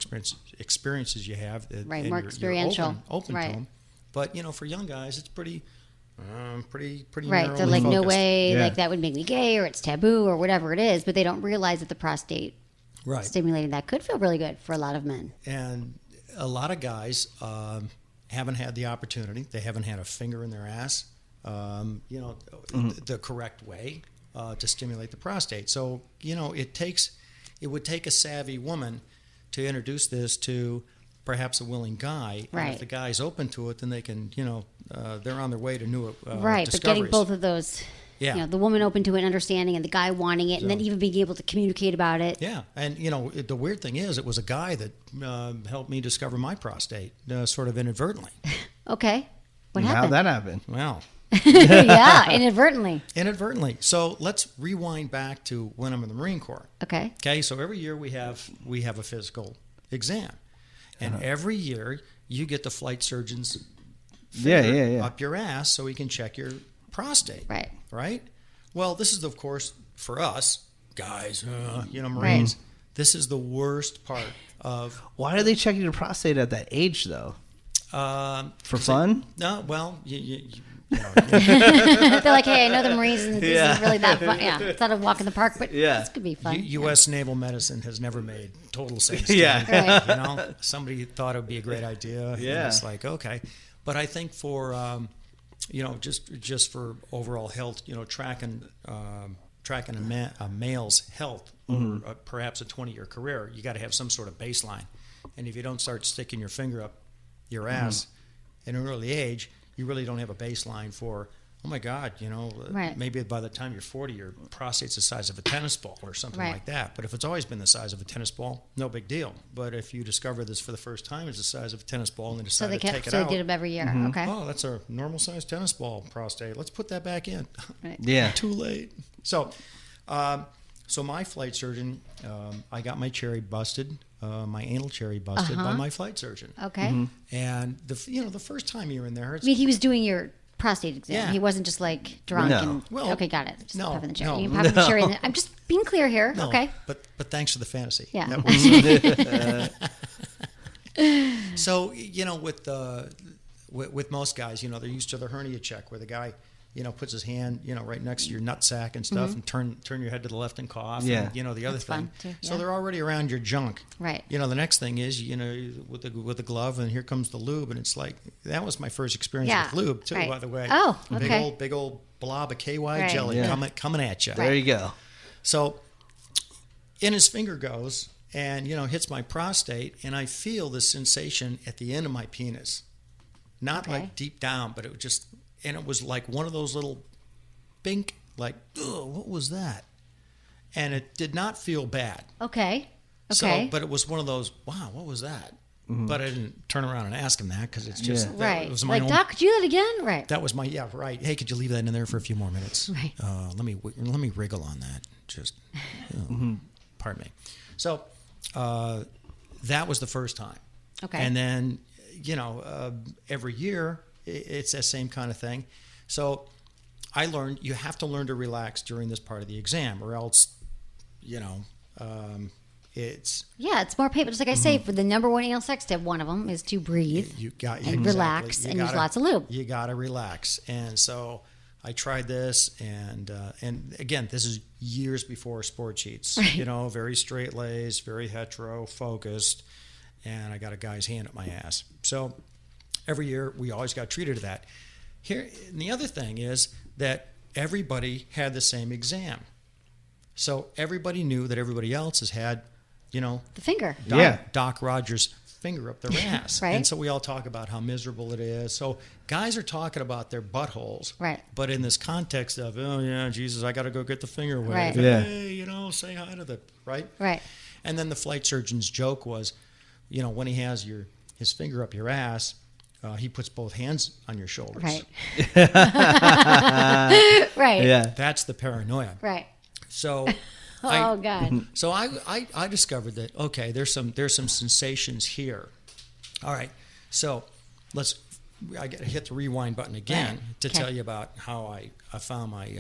experiences you have. Right, and more experiential. You're open right. to them. But, for young guys, it's pretty right. They're like, focused. no way, like that would make me gay, or it's taboo, or whatever it is. But they don't realize that the prostate stimulating that could feel really good for a lot of men. And a lot of guys haven't had the opportunity. They haven't had a finger in their ass, the correct way to stimulate the prostate. So, it would take a savvy woman to introduce this to perhaps a willing guy. Right. And if the guy's open to it, then they can, they're on their way to new right, discoveries. but getting both of those, the woman open to it, understanding, and the guy wanting it, and then even being able to communicate about it. Yeah, and the weird thing is, it was a guy that helped me discover my prostate, sort of inadvertently. Okay, what happened? How'd that happen? Well, yeah, inadvertently. Inadvertently. So let's rewind back to when I'm in the Marine Corps. Okay. Okay. So every year we have a physical exam, and every year you get the flight surgeon's finger up your ass so he can check your prostate. Right. Right. Well, this is of course for us guys, Marines. Right. This is the worst part of. Why are they checking your prostate at that age though? For fun? No. Well, They're like, hey, I know the Marines, and this isn't really that fun. Yeah, it's not a walk in the park, but this could be fun. U.S. Naval Medicine has never made total sense. To Yeah. me. Right. Somebody thought it would be a great idea. Yeah. And it's like, okay. But I think for, just for overall health, tracking a male's health over perhaps a 20-year career, you got to have some sort of baseline. And if you don't start sticking your finger up your ass at an early age, you really don't have a baseline for, oh my God, maybe by the time you're 40, your prostate's the size of a tennis ball or something like that. But if it's always been the size of a tennis ball, no big deal. But if you discover this for the first time, it's the size of a tennis ball, and they decide to take it out. So they did them every year. Okay. Oh, that's a normal size tennis ball prostate. Let's put that back in. Right. Yeah. Too late. So So my flight surgeon, I got my cherry busted, my anal cherry busted by my flight surgeon. Okay. And the first time you're in there, it's, I mean, he was doing your prostate exam. Yeah. He wasn't just like drunk No. and okay, got it. Just popping the cherry. no. You can pop the cherry in the, I'm just being clear here. no, Okay. but thanks for the fantasy. Yeah. That was, so with most guys, they're used to the hernia check where the guy, puts his hand, right next to your nutsack and stuff, and turn your head to the left and cough. Yeah. And, the other That's thing. fun, too. So Yeah. they're already around your junk. Right. The next thing is, with the glove, and here comes the lube, and it's like that was my first experience Yeah. with lube too. Right. By the way. Oh, okay. Big old blob of KY Right. jelly Yeah. coming at you. There you go. So, in his finger goes and hits my prostate, and I feel this sensation at the end of my penis, not like deep down, but it was like one of those little bink, like, ugh, what was that? And it did not feel bad. Okay. So, but it was one of those, wow, what was that? But I didn't turn around and ask him that because it's just Yeah. that Right. was my Like, own. Doc, could you do that again? Right. That was my right. Hey, could you leave that in there for a few more minutes? Right. Let me wriggle on that. Just, pardon me. So that was the first time. Okay. And then every year it's that same kind of thing. So I learned you have to learn to relax during this part of the exam, or else, it's Yeah, it's more painful. Just like I say, for the number one anal sex tip, one of them is to breathe and relax and use lots of lube. You gotta relax. And so I tried this, and again, this is years before Sportsheets. Right. Very straight laced, very hetero focused, and I got a guy's hand at my ass. So every year we always got treated to that. Here, and the other thing is that everybody had the same exam, so everybody knew that everybody else has had, The finger. Doc Rogers' finger up their ass. Right. And so we all talk about how miserable it is. So guys are talking about their buttholes. Right. But in this context of, oh, yeah, Jesus, I got to go get the finger wet. Right. Yeah. Hey, say hi to the, right? Right. And then the flight surgeon's joke was, when he has his finger up your ass, he puts both hands on your shoulders. Right. Right. Yeah. That's the paranoia. Right. So... Oh, God. So I discovered that, okay, there's some sensations here. All right, so I got to hit the rewind button again to tell you about how I found my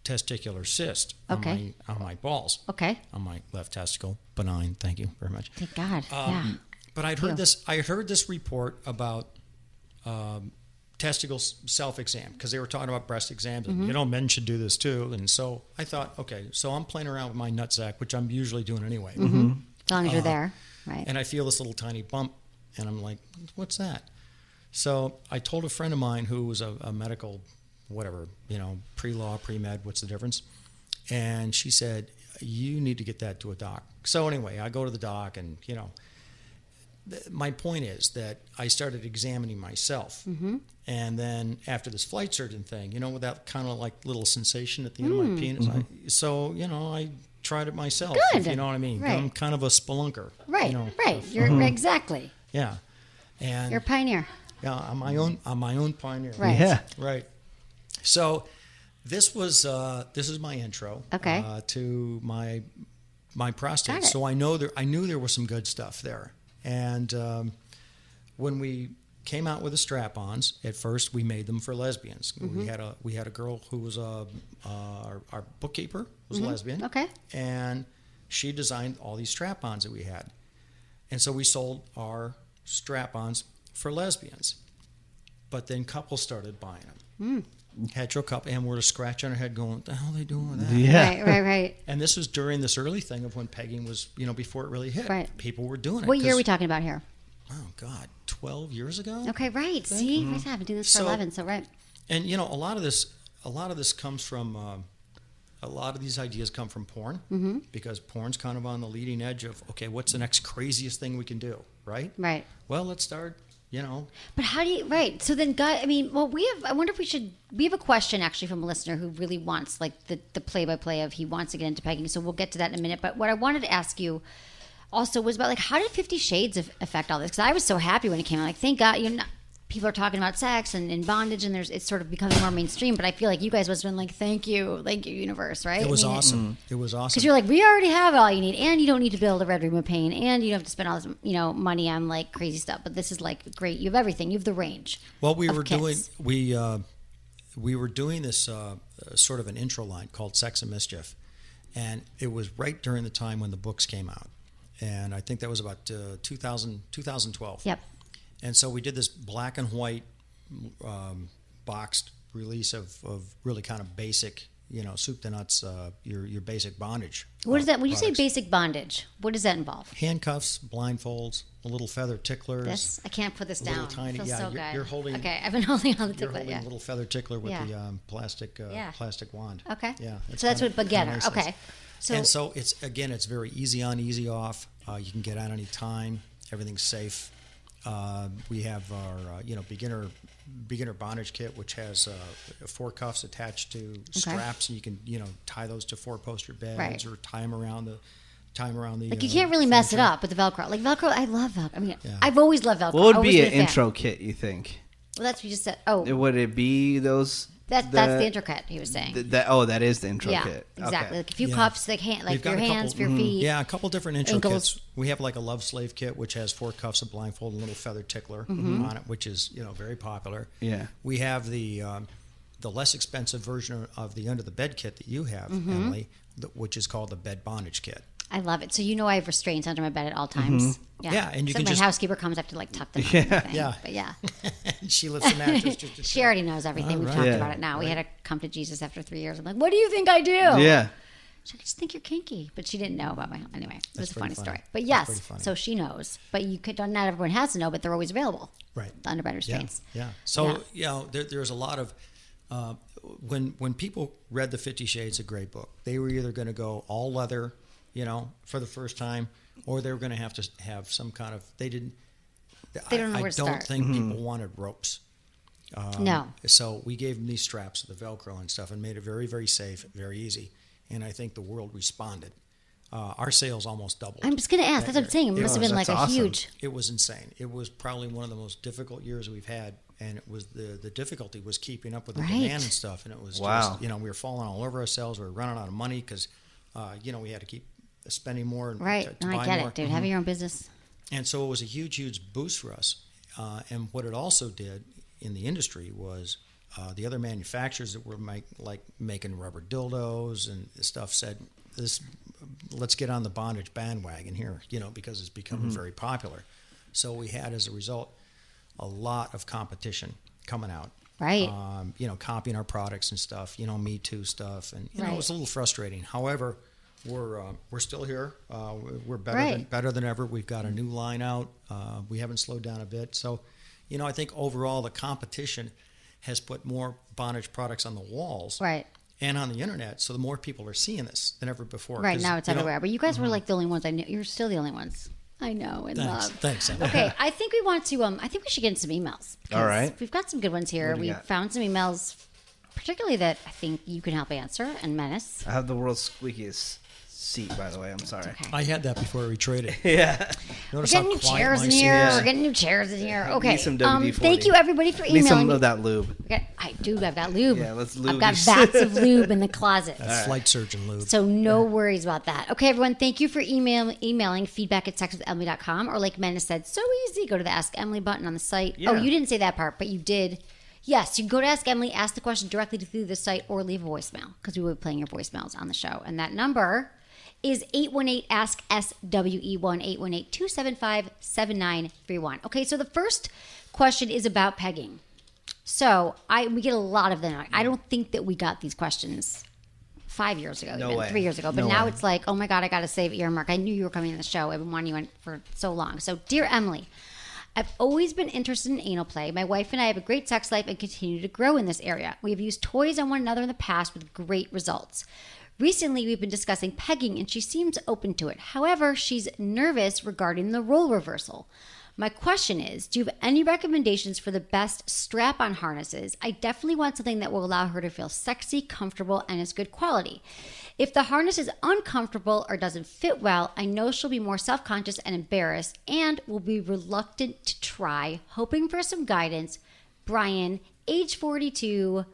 testicular cyst on my balls. Okay. On my left testicle, benign. Thank you very much. Thank God. Yeah. But I heard this report about testicle self-exam, because they were talking about breast exams, and men should do this too. And so I thought, okay, so I'm playing around with my nutsack, which I'm usually doing anyway. As long as you're there. Right. And I feel this little tiny bump, and I'm like, what's that? So I told a friend of mine who was a medical, whatever, pre-law, pre-med, what's the difference? And she said, you need to get that to a doc. So anyway, I go to the doc, and, my point is that I started examining myself. And then after this flight surgeon thing, with that kind of like little sensation at the end of my penis. I tried it myself, Good. if you know what I mean. Right. I'm kind of a spelunker. Right. Right. You're exactly. Yeah. And You're a pioneer. yeah, I'm my own pioneer. Right. Yeah. Right. So this is my intro to my prostate. Got it. So I knew there was some good stuff there. And when we came out with the strap-ons, at first we made them for lesbians. We had a girl who was our bookkeeper was lesbian. Okay. And she designed all these strap-ons that we had. And so we sold our strap-ons for lesbians. But then couples started buying them. Hetero couple, and we're scratching our head going, what the hell are they doing with that? Yeah. Right. And this was during this early thing of when pegging was, before it really hit. Right. People were doing it. What year are we talking about here? Oh, God, 12 years ago? Okay, right. See, I've been doing this for 11, so right. And, a lot of this comes from, a lot of these ideas come from porn, because porn's kind of on the leading edge of, okay, what's the next craziest thing we can do, right? Right. Well, let's start, But how do you, right. So then, I wonder if we have a question actually from a listener who really wants like the play-by-play of he wants to get into pegging. So we'll get to that in a minute. But what I wanted to ask you also was about like, how did 50 Shades affect all this? Because I was so happy when it came out. Like, thank God, people are talking about sex and bondage, and it's sort of becoming more mainstream. But I feel like you guys must have been like, thank you, universe, right? It was awesome. It was awesome because you're like, we already have all you need, and you don't need to build a red room of pain, and you don't have to spend all this money on like crazy stuff. But this is like great. You have everything. You have the range. Well, we were doing this sort of an intro line called Sex and Mischief, and it was right during the time when the books came out, and I think that was about 2012. Yep. And so we did this black and white boxed release of really kind of basic, soup to nuts, your basic bondage. What is that? When you say products. basic bondage, what does that involve? Handcuffs, blindfolds, a little feather ticklers. I can't put this down. Little tiny, It feels so good. You're holding. Okay, I've been holding on the You're tickler. holding a little feather tickler with the plastic wand. Okay. Yeah. So that's what beginner. Nice. Okay. So it's very easy on, easy off. You can get out any time. Everything's safe. We have our beginner bondage kit, which has 4 cuffs attached to straps, and you can tie those to 4-poster beds or tie them around the. Like you can't really mess it up with the Velcro. Like Velcro, I love Velcro. I mean, I've always loved Velcro. What would be an intro kit, you think? Well, that's what you just said. Oh, would it be those? That's the intro kit he was saying. That is the intro kit. Exactly. Okay. Like a few cuffs, like your hands, for your feet. Yeah, a couple different intro ankles. kits. We have like a love slave kit, which has 4 cuffs, a blindfold, and a little feather tickler on it, which is very popular. Yeah. We have the less expensive version of the under the bed kit that you have, Emily, which is called the bed bondage kit. I love it. So I have restraints under my bed at all times. Yeah, and you so can my just housekeeper comes, I have to like tuck them up. Yeah. But yeah. She lifts the mattress. She already knows everything. We've right. talked Yeah. about it now. We had to come to Jesus after 3 years. I'm like, what do you think I do? Yeah. She's like, I just think you're kinky. But she didn't know about my... Anyway, it was a funny pretty funny. story. But That's pretty yes, funny. so she knows. But not everyone has to know, but they're always available. Right. The underbed restraints. Yeah. So there's a lot of when people read the 50 Shades of Grey book, they were either going to go all leather, for the first time, or they were going to have some kind of. They don't know where to start. I don't think people wanted ropes. No. So we gave them these straps, the Velcro and stuff, and made it very, very safe, very easy. And I think the world responded. Our sales almost doubled. I'm just going to ask. That's what I'm saying. It must have been like a huge. It was insane. It was probably one of the most difficult years we've had, and it was the difficulty was keeping up with the demand and stuff. And it was just, we were falling all over ourselves. We were running out of money because, we had to keep spending more and to I buy get more. it, dude. Having your own business. And so it was a huge, huge boost for us. And what it also did in the industry was the other manufacturers that were making rubber dildos and stuff said, let's get on the bondage bandwagon here, because it's becoming very popular. So we had, as a result, a lot of competition coming out. Right. Copying our products and stuff, Me Too stuff. And, it was a little frustrating. However, we're still here. We're better than ever. We've got a new line out. We haven't slowed down a bit. So, I think overall the competition has put more bondage products on the walls. Right. And on the internet. So the more people are seeing this than ever before. Right. Now it's everywhere. But you guys were like the only ones I knew. You're still the only ones I know and love. Thanks. Okay. I think we want to, I think we should get into some emails. All right. We've got some good ones here. We found some emails, particularly that I think you can help answer, and Menace. I have the world's squeakiest seat, by the way. I'm sorry. Okay. I had that before we traded. Yeah. We're getting new chairs in here. We're getting new chairs in here. Okay. Need some WD-40. Thank you, everybody, for emailing. Need some of that lube. I've got lube. Yeah, let's lube. I've got vats of lube in the closet. That's flight surgeon lube. So no worries about that. Okay, everyone, thank you for emailing feedback@sexwithemily.com, or like Menace said, so easy. Go to the Ask Emily button on the site. Yeah. Oh, you didn't say that part, but you did. Yes, you can go to Ask Emily, ask the question directly through the site, or leave a voicemail, because we will be playing your voicemails on the show. And that number is 818-ASK-SWE1, 818-275-7931. Okay, so the first question is about pegging. So we get a lot of them. I don't think that we got these questions 5 years ago, No even way. 3 years ago. But No now way. it's like, oh my God, I got to save earmark. I knew you were coming on the show. I've been wanting you in for so long. So, dear Emily, I've always been interested in anal play. My wife and I have a great sex life and continue to grow in this area. We have used toys on one another in the past with great results. Recently, we've been discussing pegging, and she seems open to it. However, she's nervous regarding the role reversal. My question is, do you have any recommendations for the best strap-on harnesses? I definitely want something that will allow her to feel sexy, comfortable, and is good quality. If the harness is uncomfortable or doesn't fit well, I know she'll be more self-conscious and embarrassed and will be reluctant to try, hoping for some guidance. Brian, age 42,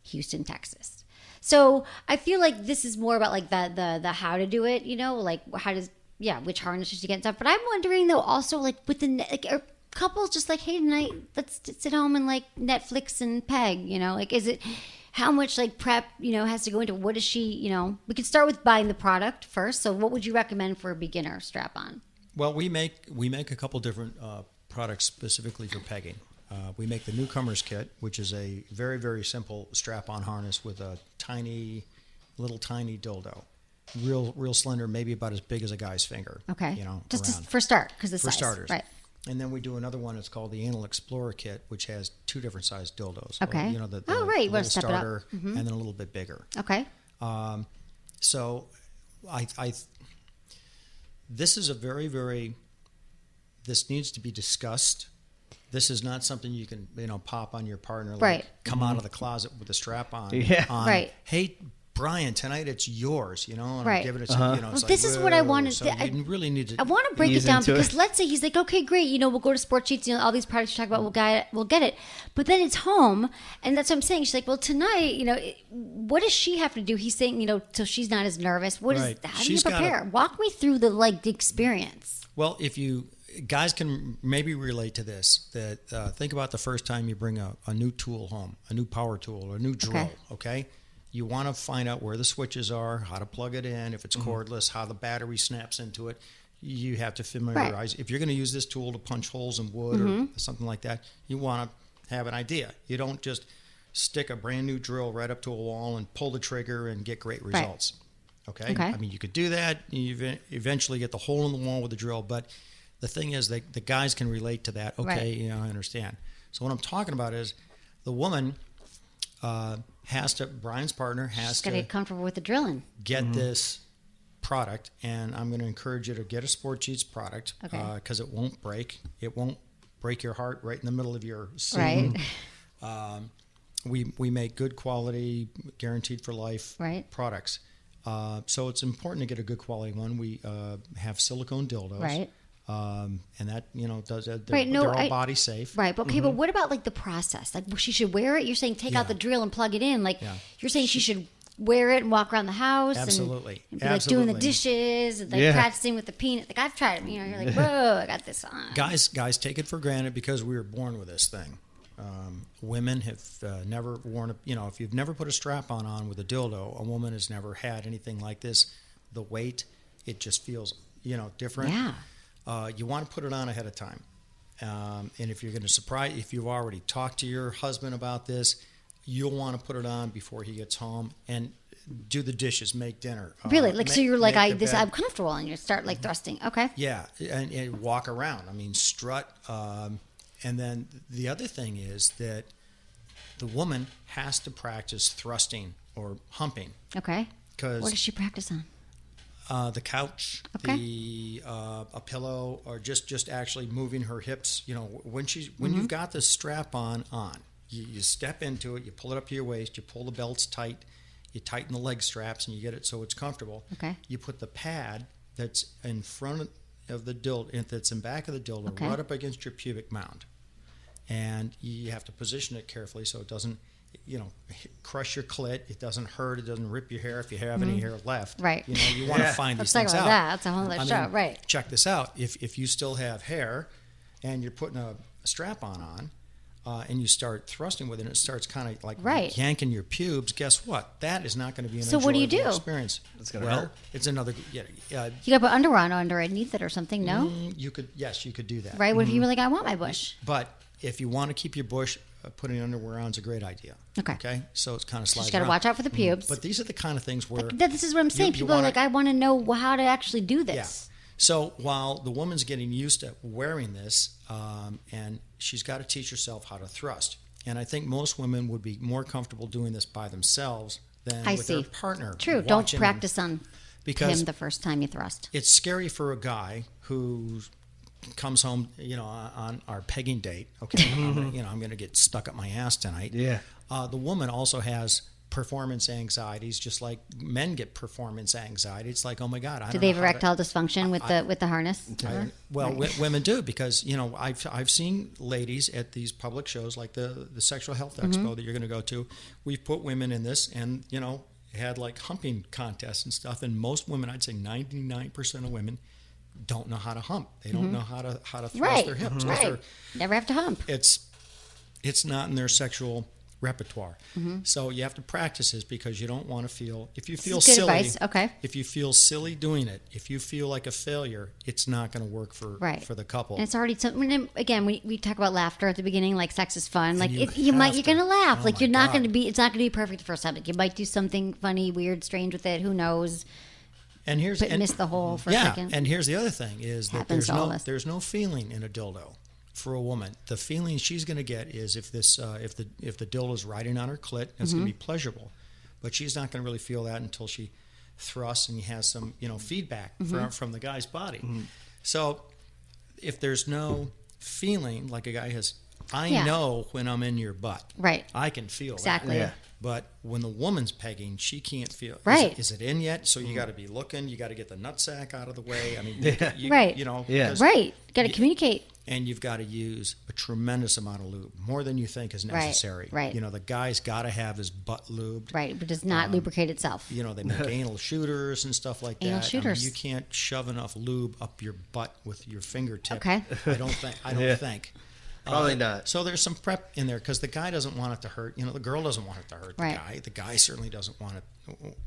Houston, Texas. So I feel like this is more about like the how to do it, you know, like which harness should you get and stuff. But I'm wondering though, also like with are couples just like, hey, tonight let's sit home and like Netflix and peg, you know, like is it how much like prep, you know, has to go into what is she, you know, we could start with buying the product first. So what would you recommend for a beginner strap on? Well, we make a couple different products specifically for pegging. We make the newcomer's kit, which is a very, very simple strap-on harness with a little tiny dildo, real slender, maybe about as big as a guy's finger. Okay, you know, just for start, because the for size, starters, right? And then we do another one. It's called the Anal Explorer Kit, which has 2 different sized dildos. Okay. You know, the right. little starter and then a little bit bigger. Okay. So, this is a very, very. This needs to be discussed. This is not something you can, you know, pop on your partner, like right. come out of the closet with a strap on. Yeah. Right. Hey, Brian, tonight it's yours, you know, and right. I'm giving it to you know. It's well, like, this is what I wanted. So you really need to. I want to break it down because let's say he's like, okay, great, you know, we'll go to Sportsheets, you know, all these products you talk about, we'll get it. But then it's home, and that's what I'm saying. She's like, well, tonight, you know, what does she have to do? He's saying, you know, so she's not as nervous. Right. How do you prepare? Walk me through the experience. Well, if you. Guys can maybe relate to this, that think about the first time you bring a new tool home, a new power tool, or a new drill, okay? You want to find out where the switches are, how to plug it in, if it's cordless, how the battery snaps into it. You have to familiarize. Right. If you're going to use this tool to punch holes in wood or something like that, you want to have an idea. You don't just stick a brand new drill right up to a wall and pull the trigger and get great results, okay? I mean, you could do that. You eventually get the hole in the wall with the drill, but the thing is that the guys can relate to that. Okay, right. You know, I understand. So what I'm talking about is the woman Brian's partner has to get comfortable with the drilling. Get this product, and I'm going to encourage you to get a Sportsheets product because it won't break. It won't break your heart right in the middle of your scene. Right. We make good quality, guaranteed for life products. So it's important to get a good quality one. We have silicone dildos. Right. And that, you know, they're all body safe. Right. But okay, but what about like the process? Like she should wear it? You're saying take out the drill and plug it in. Like you're saying she should wear it and walk around the house. Absolutely. And be like doing the dishes and like practicing with the peanut. Like I've tried it. You know, you're like, whoa, I got this on. Guys take it for granted because we were born with this thing. Women have never worn if you've never put a strap on with a dildo, a woman has never had anything like this. The weight, it just feels, different. Yeah. You want to put it on ahead of time. And if you're going to if you've already talked to your husband about this, you'll want to put it on before he gets home and do the dishes, make dinner. Really? So you're like, I'm comfortable, and you start like thrusting. Okay. Yeah. And walk around. I mean, strut. And then the other thing is that the woman has to practice thrusting or humping. Okay. Because what does she practice on? The couch, a pillow, or just actually moving her hips. When you've got the strap on, you step into it, you pull it up to your waist, you pull the belts tight, you tighten the leg straps, and you get it so it's comfortable. Okay. You put the pad that's in front of the dildo, that's in back of the dildo, right up against your pubic mound, and you have to position it carefully so it doesn't, crush your clit. It doesn't hurt. It doesn't rip your hair if you have any hair left. Right. You want to find these things out. That's a whole other show. Right. Check this out. If you still have hair and you're putting a strap on, and you start thrusting with it, and it starts kind of like yanking your pubes, guess what? That is not going to be an enjoyable experience. It's going to hurt. It's another. You got to put underwear on underneath it or something, no? You could do that. Right? What if you were like, I want my bush? But if you want to keep your bush, putting underwear on is a great idea. Okay. So it's kind of slides. You got to watch out for the pubes. But these are the kind of things where this is what I'm saying. People are like, I want to know how to actually do this. Yeah. So while the woman's getting used to wearing this, and she's got to teach herself how to thrust. And I think most women would be more comfortable doing this by themselves than with their partner. True. Don't practice on him the first time you thrust. It's scary for a guy who's comes home, on our pegging date. Okay, I'm going to get stuck up my ass tonight. Yeah. The woman also has performance anxieties, just like men get performance anxiety. It's like, oh my God, do they have erectile dysfunction with the harness? Women do, because I've seen ladies at these public shows like the Sexual Health Expo that you're going to go to. We've put women in this, and had like humping contests and stuff. And most women, I'd say 99% of women, don't know how to hump. They don't know how to thrust their hips. Right. Never have to hump. It's not in their sexual repertoire. So you have to practice this, because you don't want to feel, if you feel silly, advice. Okay. if you feel silly doing it, if you feel like a failure, it's not going to work for the couple. And it's already something. Again, we talk about laughter at the beginning, like sex is fun. Like you're going to laugh. Like you're not going to be. It's not going to be perfect the first time. Like you might do something funny, weird, strange with it. Who knows? And miss the hole for a second. And here's the other thing is that there's no feeling in a dildo. For a woman, the feeling she's going to get is if the dildo's riding on her clit, it's going to be pleasurable, but she's not going to really feel that until she thrusts and has some feedback from the guy's body. So if there's no feeling, like a guy has, I know when I'm in your butt, right? I can feel exactly. That. But when the woman's pegging, she can't feel. Right? Is it in yet? So you got to be looking. You got to get the nutsack out of the way. I mean, right? Right. Got to communicate. And you've got to use a tremendous amount of lube, more than you think is necessary. Right. The guy's got to have his butt lubed. Right, but does not lubricate itself. They make anal shooters and stuff like that. Anal shooters. I mean, you can't shove enough lube up your butt with your fingertip. Okay. I don't think. Probably not. So there's some prep in there, because the guy doesn't want it to hurt. The girl doesn't want it to hurt the guy. The guy certainly doesn't want it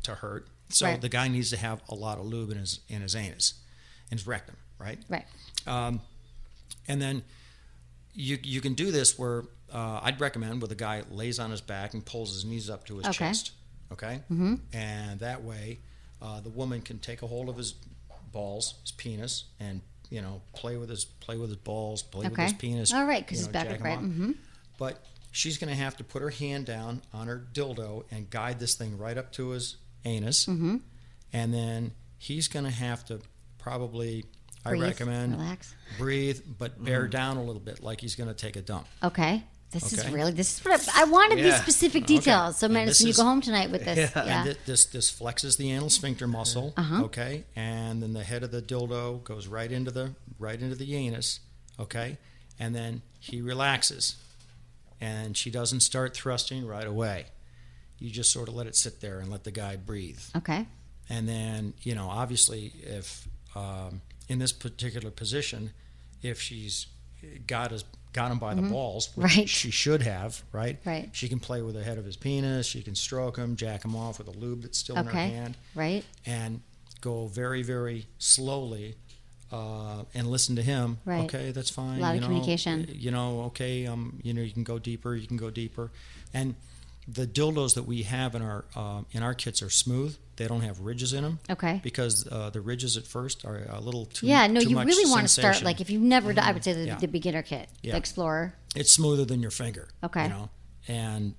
to hurt. So the guy needs to have a lot of lube in his anus, in his rectum, right? Right. And then you can do this where I'd recommend where the guy lays on his back and pulls his knees up to his chest. Okay. And that way, the woman can take a hold of his balls, his penis, and play with his balls, play with his penis. All right, because his back is right. But she's going to have to put her hand down on her dildo and guide this thing right up to his anus, and then he's going to have to probably. Breathe, I recommend relax. Breathe, but bear down a little bit, like he's going to take a dump. Okay. This is what I wanted these specific details. So, Menace, you go home tonight with this. Yeah. And this flexes the anal sphincter muscle. Okay. And then the head of the dildo goes right into the anus. Okay. And then he relaxes, and she doesn't start thrusting right away. You just sort of let it sit there and let the guy breathe. Okay. And then obviously, if in this particular position, if she's got him by the balls, which she should have, right? She can play with the head of his penis. She can stroke him, jack him off with a lube that's still in her hand, right? And go very, very slowly, and listen to him. Right. Okay, that's fine. A lot of communication. Okay. You can go deeper. You can go deeper, and the dildos that we have in our kits are smooth. They don't have ridges in them. Okay. Because the ridges at first are a little too you much really want to start, sensation. like, if you've never done, I would say the beginner kit, the Explorer. It's smoother than your finger. Okay. And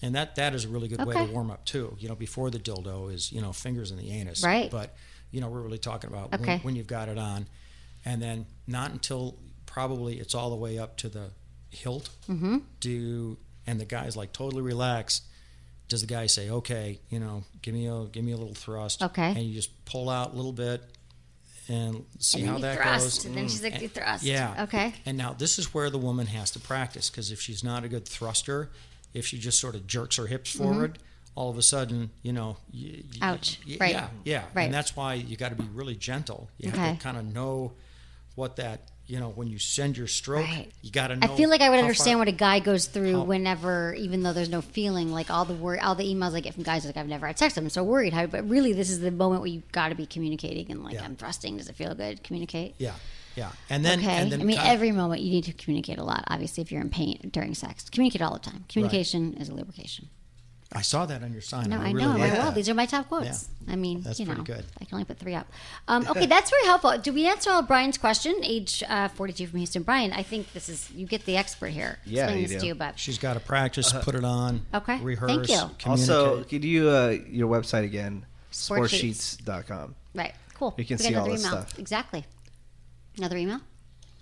that is a really good way to warm up too. Before the dildo is, fingers in the anus. Right. But, we're really talking about when you've got it on. And then not until probably it's all the way up to the hilt. And the guy's like totally relaxed. Does the guy say, okay, give me a little thrust. Okay. And you just pull out a little bit and see how that goes. And then she's like, you thrust. Yeah. Okay. And now this is where the woman has to practice, because if she's not a good thruster, if she just sort of jerks her hips forward, all of a sudden, ouch. Right. Yeah. Right. And that's why you got to be really gentle. You have to kind of know what that, when you send your stroke, you got to know. I feel like I would understand what a guy goes through whenever, even though there's no feeling, like all the emails I get from guys, like, I've never had sex, I'm so worried. But really, this is the moment where you've got to be communicating and I'm thrusting. Does it feel good? Communicate. Yeah. And then, every moment you need to communicate a lot. Obviously, if you're in pain during sex, communicate all the time. Communication is a lubrication. I saw that on your sign. No, I know. I'm like, well, these are my top quotes. Yeah. I mean, that's pretty good. I can only put 3 up. Okay, that's very helpful. Did we answer all Brian's question? Age 42 from Houston. Brian, I think you get the expert here. Yeah, explaining you this do. to you, but she's got to practice, put it on, rehearse. Thank you. Also, could you your website again? Sportsheets.com. Right. Cool. You can see all this email. stuff. Exactly. Another email?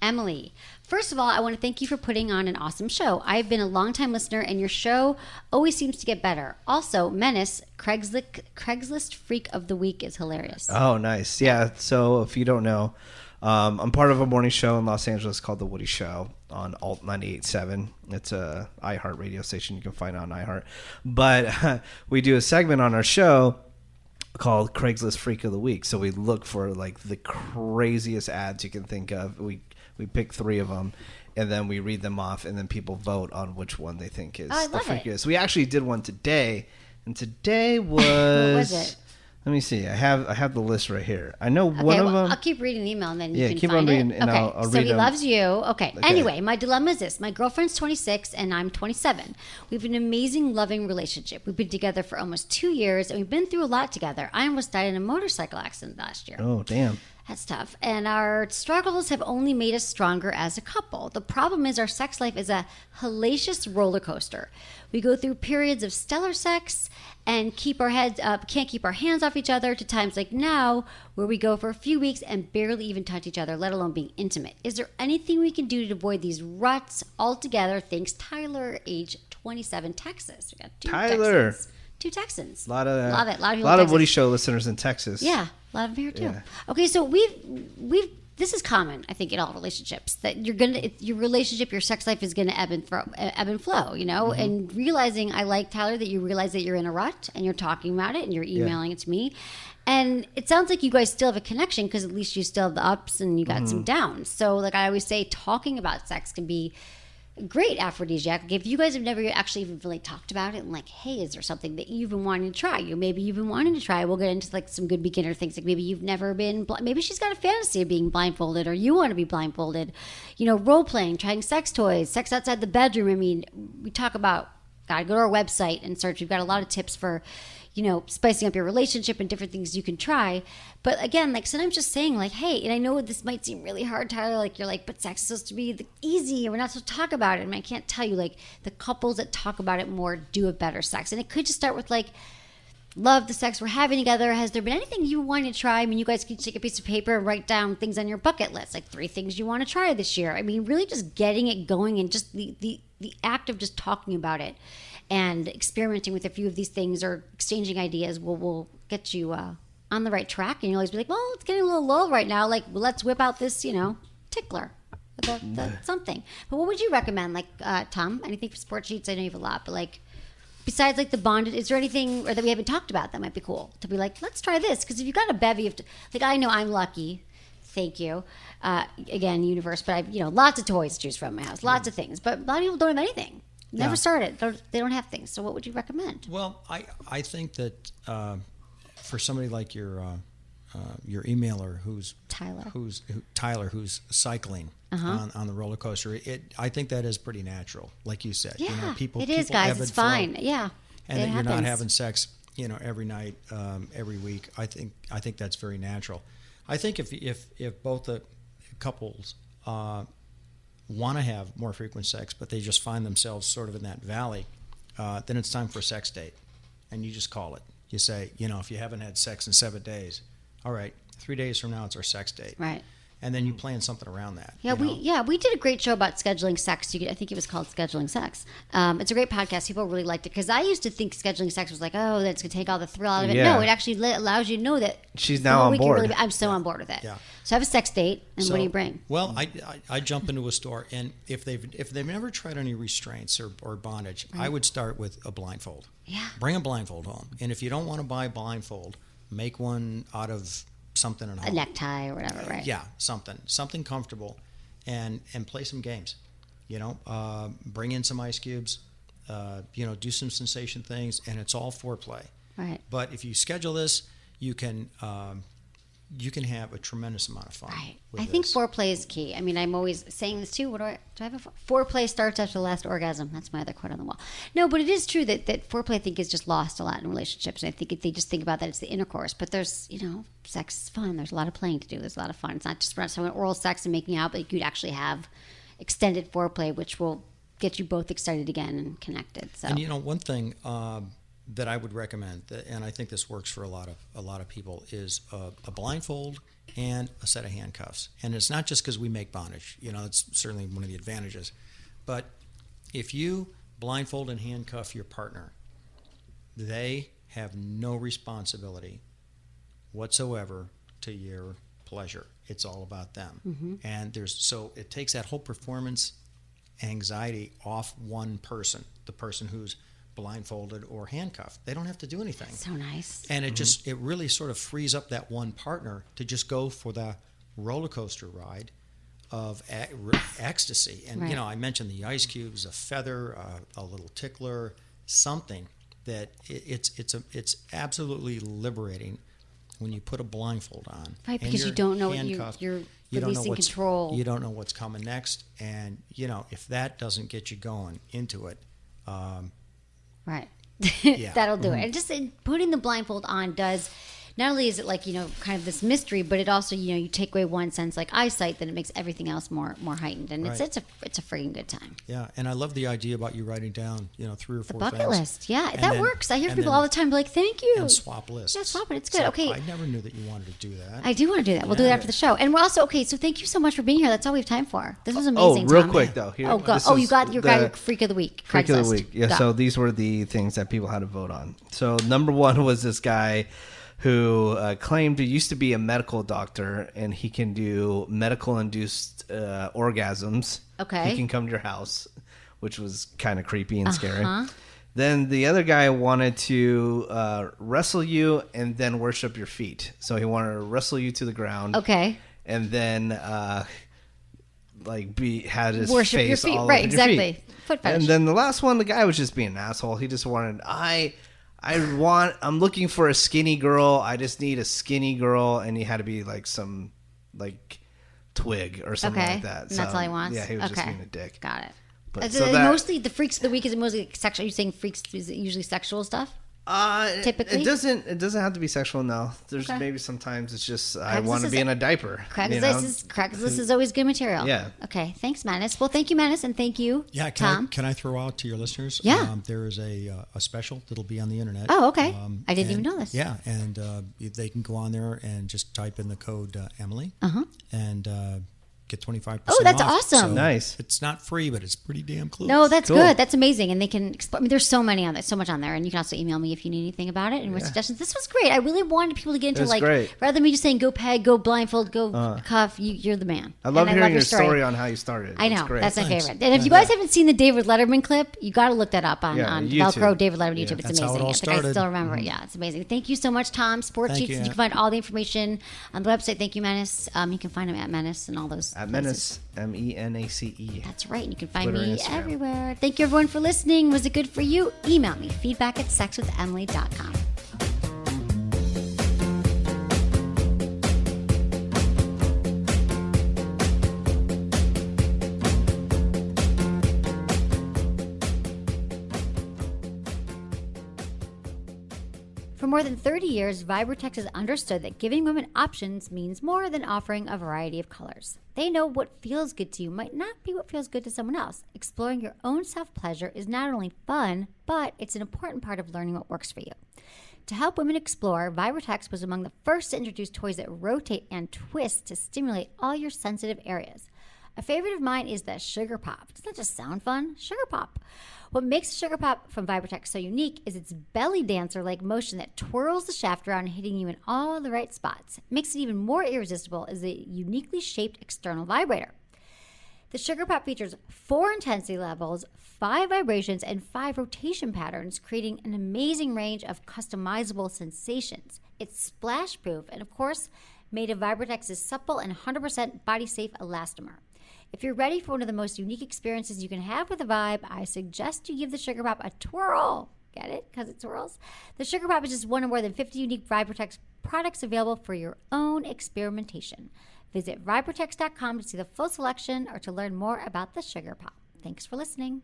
Emily. First of all, I want to thank you for putting on an awesome show. I've been a longtime listener, and your show always seems to get better. Also, Menace, Craigslist Freak of the Week is hilarious. Oh, nice. Yeah, so if you don't know, I'm part of a morning show in Los Angeles called The Woody Show on Alt 98.7. It's a iHeart radio station you can find on iHeart. But we do a segment on our show called Craigslist Freak of the Week. So we look for like the craziest ads you can think of. We pick 3 of them, and then we read them off, and then people vote on which one they think is the freakiest. We actually did one today, and today was... What was it? Let me see. I have the list right here. I know Okay, one of well, them. I'll keep reading the email, and then you can keep find on reading, it. and Okay, I'll so read he them. loves you. Okay. Anyway, my dilemma is this. My girlfriend's 26, and I'm 27. We have an amazing, loving relationship. We've been together for almost 2 years, and we've been through a lot together. I almost died in a motorcycle accident last year. Oh, damn. That's tough. And our struggles have only made us stronger as a couple. The problem is our sex life is a hellacious roller coaster. We go through periods of stellar sex and keep our heads up, can't keep our hands off each other, to times like now where we go for a few weeks and barely even touch each other, let alone being intimate. Is there anything we can do to avoid these ruts altogether? Thanks, Tyler, age 27, Texas. We got 2 Tyler. Texans. 2 Texans. A lot of people in Woody Texas. Show listeners in Texas. Yeah, a lot of them here too. Yeah. Okay, so we've this is common, I think, in all relationships, that your relationship, your sex life is gonna ebb and flow, you know. Mm-hmm. And realizing, I like, Tyler, that you realize that you're in a rut and you're talking about it and you're emailing it to me, and it sounds like you guys still have a connection because at least you still have the ups and you got some downs. So, like I always say, talking about sex can be great aphrodisiac. If you guys have never actually even really talked about it and like, hey, is there something that you've been wanting to try? Maybe you've been wanting to try. We'll get into like some good beginner things. Like maybe you've never been, maybe she's got a fantasy of being blindfolded, or you want to be blindfolded. You know, role playing, trying sex toys, sex outside the bedroom. I mean, we talk about, gotta go to our website and search. We've got a lot of tips for, you know, spicing up your relationship and different things you can try. But again, like sometimes just saying like, hey, and I know this might seem really hard, Tyler, like you're like, but sex is supposed to be easy and we're not supposed to talk about it. And I can't tell you, like, the couples that talk about it more do a better sex. And it could just start with like, love the sex we're having together. Has there been anything you wanted to try? I mean, you guys can take a piece of paper and write down things on your bucket list, like 3 things you want to try this year. I mean, really just getting it going, and just the act of just talking about it and experimenting with a few of these things or exchanging ideas will get you on the right track. And you'll always be like, well, it's getting a little low right now. Like, well, let's whip out this, you know, tickler. Something. But what would you recommend? Like, Tom, anything for Sportsheets? I know you have a lot, but like, besides like the bondage, is there anything or that we haven't talked about that might be cool to be like, let's try this? Because if you've got a bevy of, like, I know I'm lucky. Thank you. Again, universe, but I've, you know, lots of toys to choose from in my house, lots of things. But a lot of people don't have anything. Never started. They don't have things. So what would you recommend? Well, I think that for somebody like your emailer who's Tyler, who's cycling on the roller coaster, I think that is pretty natural, like you said. Yeah, you know, people, it is, people guys. ebb It's and flow. fine. Yeah, and it that happens. you're not having sex, you know, every night, every week. I think that's very natural. I think if both the couples want to have more frequent sex, but they just find themselves sort of in that valley, then it's time for a sex date, and you just call it. You say, you know, if you haven't had sex in 7 days, all right, 3 days from now it's our sex date, right? And then you plan something around that. Yeah, we did a great show about scheduling sex. I think it was called Scheduling Sex. It's a great podcast. People really liked it because I used to think scheduling sex was like, oh, that's gonna take all the thrill out of it. Yeah. No, it actually allows you to know that she's now on board. I'm so on board with it. Yeah. So have a sex date, and what do you bring? Well, I jump into a store, and if they've never tried any restraints or bondage, I would start with a blindfold. Yeah. Bring a blindfold home, and if you don't want to buy a blindfold, make one out of something at home. A necktie or whatever, right? Yeah, something comfortable, and play some games. You know, bring in some ice cubes. You know, do some sensation things, and it's all foreplay. Right. But if you schedule this, you can have a tremendous amount of fun. Right. with I think this. foreplay is key. I mean, I'm always saying this too. Do I have a foreplay starts after the last orgasm? That's my other quote on the wall. No, but it is true that foreplay, I think, is just lost a lot in relationships. And I think they just think about that it's the intercourse. But there's, you know, sex is fun. There's a lot of playing to do. There's a lot of fun. It's not just about oral sex and making out, but you could actually have extended foreplay, which will get you both excited again and connected. So. And you know, one thing that I would recommend, and I think this works for a lot of people, is a blindfold and a set of handcuffs. And it's not just because we make bondage. It's certainly one of the advantages. But if you blindfold and handcuff your partner, they have no responsibility whatsoever to your pleasure. It's all about them. Mm-hmm. And so it takes that whole performance anxiety off one person, the person who's blindfolded or handcuffed. They don't have to do anything. That's so nice. And it really sort of frees up that one partner to just go for the roller coaster ride of ecstasy. And right. I mentioned the ice cubes, a feather, a little tickler, something that it's absolutely liberating when you put a blindfold on. Right, because you don't know what you're releasing control. You don't know what's coming next, and if that doesn't get you going into it, right. Yeah. That'll do it. And just putting the blindfold on does, not only is it like, kind of this mystery, but it also, you take away one sense like eyesight, then it makes everything else more heightened. And right. it's a freaking good time. Yeah. And I love the idea about you writing down, 3 or 4 the bucket things. list. Yeah. That works. I hear people all the time be like, thank you. And swap lists. Yeah, swap it. It's good. So okay. I never knew that you wanted to do that. I do want to do that. We'll do it after the show. And we're also, so thank you so much for being here. That's all we have time for. This was amazing, real Tom. quick, though. Here, you got your Freak of the Week. Freak of the Week. Yeah, Go. so these were the things that people had to vote on. So number 1 was this guy who claimed he used to be a medical doctor, and he can do medical-induced orgasms. Okay. He can come to your house, which was kind of creepy and scary. Then the other guy wanted to wrestle you and then worship your feet. So he wanted to wrestle you to the ground. Okay. And then had his worship face your feet. all Right, over exactly. your feet. Foot fetish. And then the last one, the guy was just being an asshole. He just wanted, I'm looking for a skinny girl. I just need a skinny girl. And he had to be like some twig or something like that. And that's all he wants? Yeah, he was just being a dick. Got it. But, mostly the Freaks of the Week, is it mostly sexual? Are you saying freaks, is it usually sexual stuff? Typically? It doesn't have to be sexual, no. There's maybe sometimes it's just I want to be in a diaper. Craigslist is always good material. Yeah. Okay, thanks, Menace. Well, thank you, Menace, and thank you, Tom. Can I throw out to your listeners? Yeah. There is a special that'll be on the internet. Oh, okay. I didn't even know this. Yeah, and they can go on there and just type in the code Emily and get 25% Oh, that's off. awesome. So nice. It's not free, but it's pretty damn close. No, that's good. That's amazing. And they can explore. There's so much on there. And you can also email me if you need anything about it and more suggestions. This was great. I really wanted people to get into great. rather than me just saying go peg, go blindfold, go cuff, you're the man. I love hearing your story on how you started. I know. Great. That's my favorite. And if you guys haven't seen the David Letterman clip, you got to look that up on YouTube. Velcro David Letterman YouTube. It's That's amazing. how it all I think I started. still remember it. Yeah, it's amazing. Thank you so much, Tom. Sportsheets. You can find all the information on the website. Thank you, Menace. You can find him at Menace and all those At places. Menace, MENACE. That's right. You can find Twitter me and Instagram. everywhere. Thank you, everyone, for listening. Was it good for you? Email me, feedback@sexwithemily.com. For more than 30 years, Vibratex has understood that giving women options means more than offering a variety of colors. They know what feels good to you might not be what feels good to someone else. Exploring your own self-pleasure is not only fun, but it's an important part of learning what works for you. To help women explore, Vibratex was among the first to introduce toys that rotate and twist to stimulate all your sensitive areas. A favorite of mine is the Sugar Pop. Doesn't that just sound fun? Sugar Pop. What makes Sugar Pop from Vibratex so unique is its belly dancer-like motion that twirls the shaft around, hitting you in all the right spots. It makes it even more irresistible as a uniquely shaped external vibrator. The Sugar Pop features 4 intensity levels, 5 vibrations, and 5 rotation patterns, creating an amazing range of customizable sensations. It's splash-proof and, of course, made of Vibratex's supple and 100% body-safe elastomer. If you're ready for one of the most unique experiences you can have with a Vibe, I suggest you give the Sugar Pop a twirl. Get it? Because it twirls? The Sugar Pop is just one of more than 50 unique Vibratex products available for your own experimentation. Visit Vibratex.com to see the full selection or to learn more about the Sugar Pop. Thanks for listening.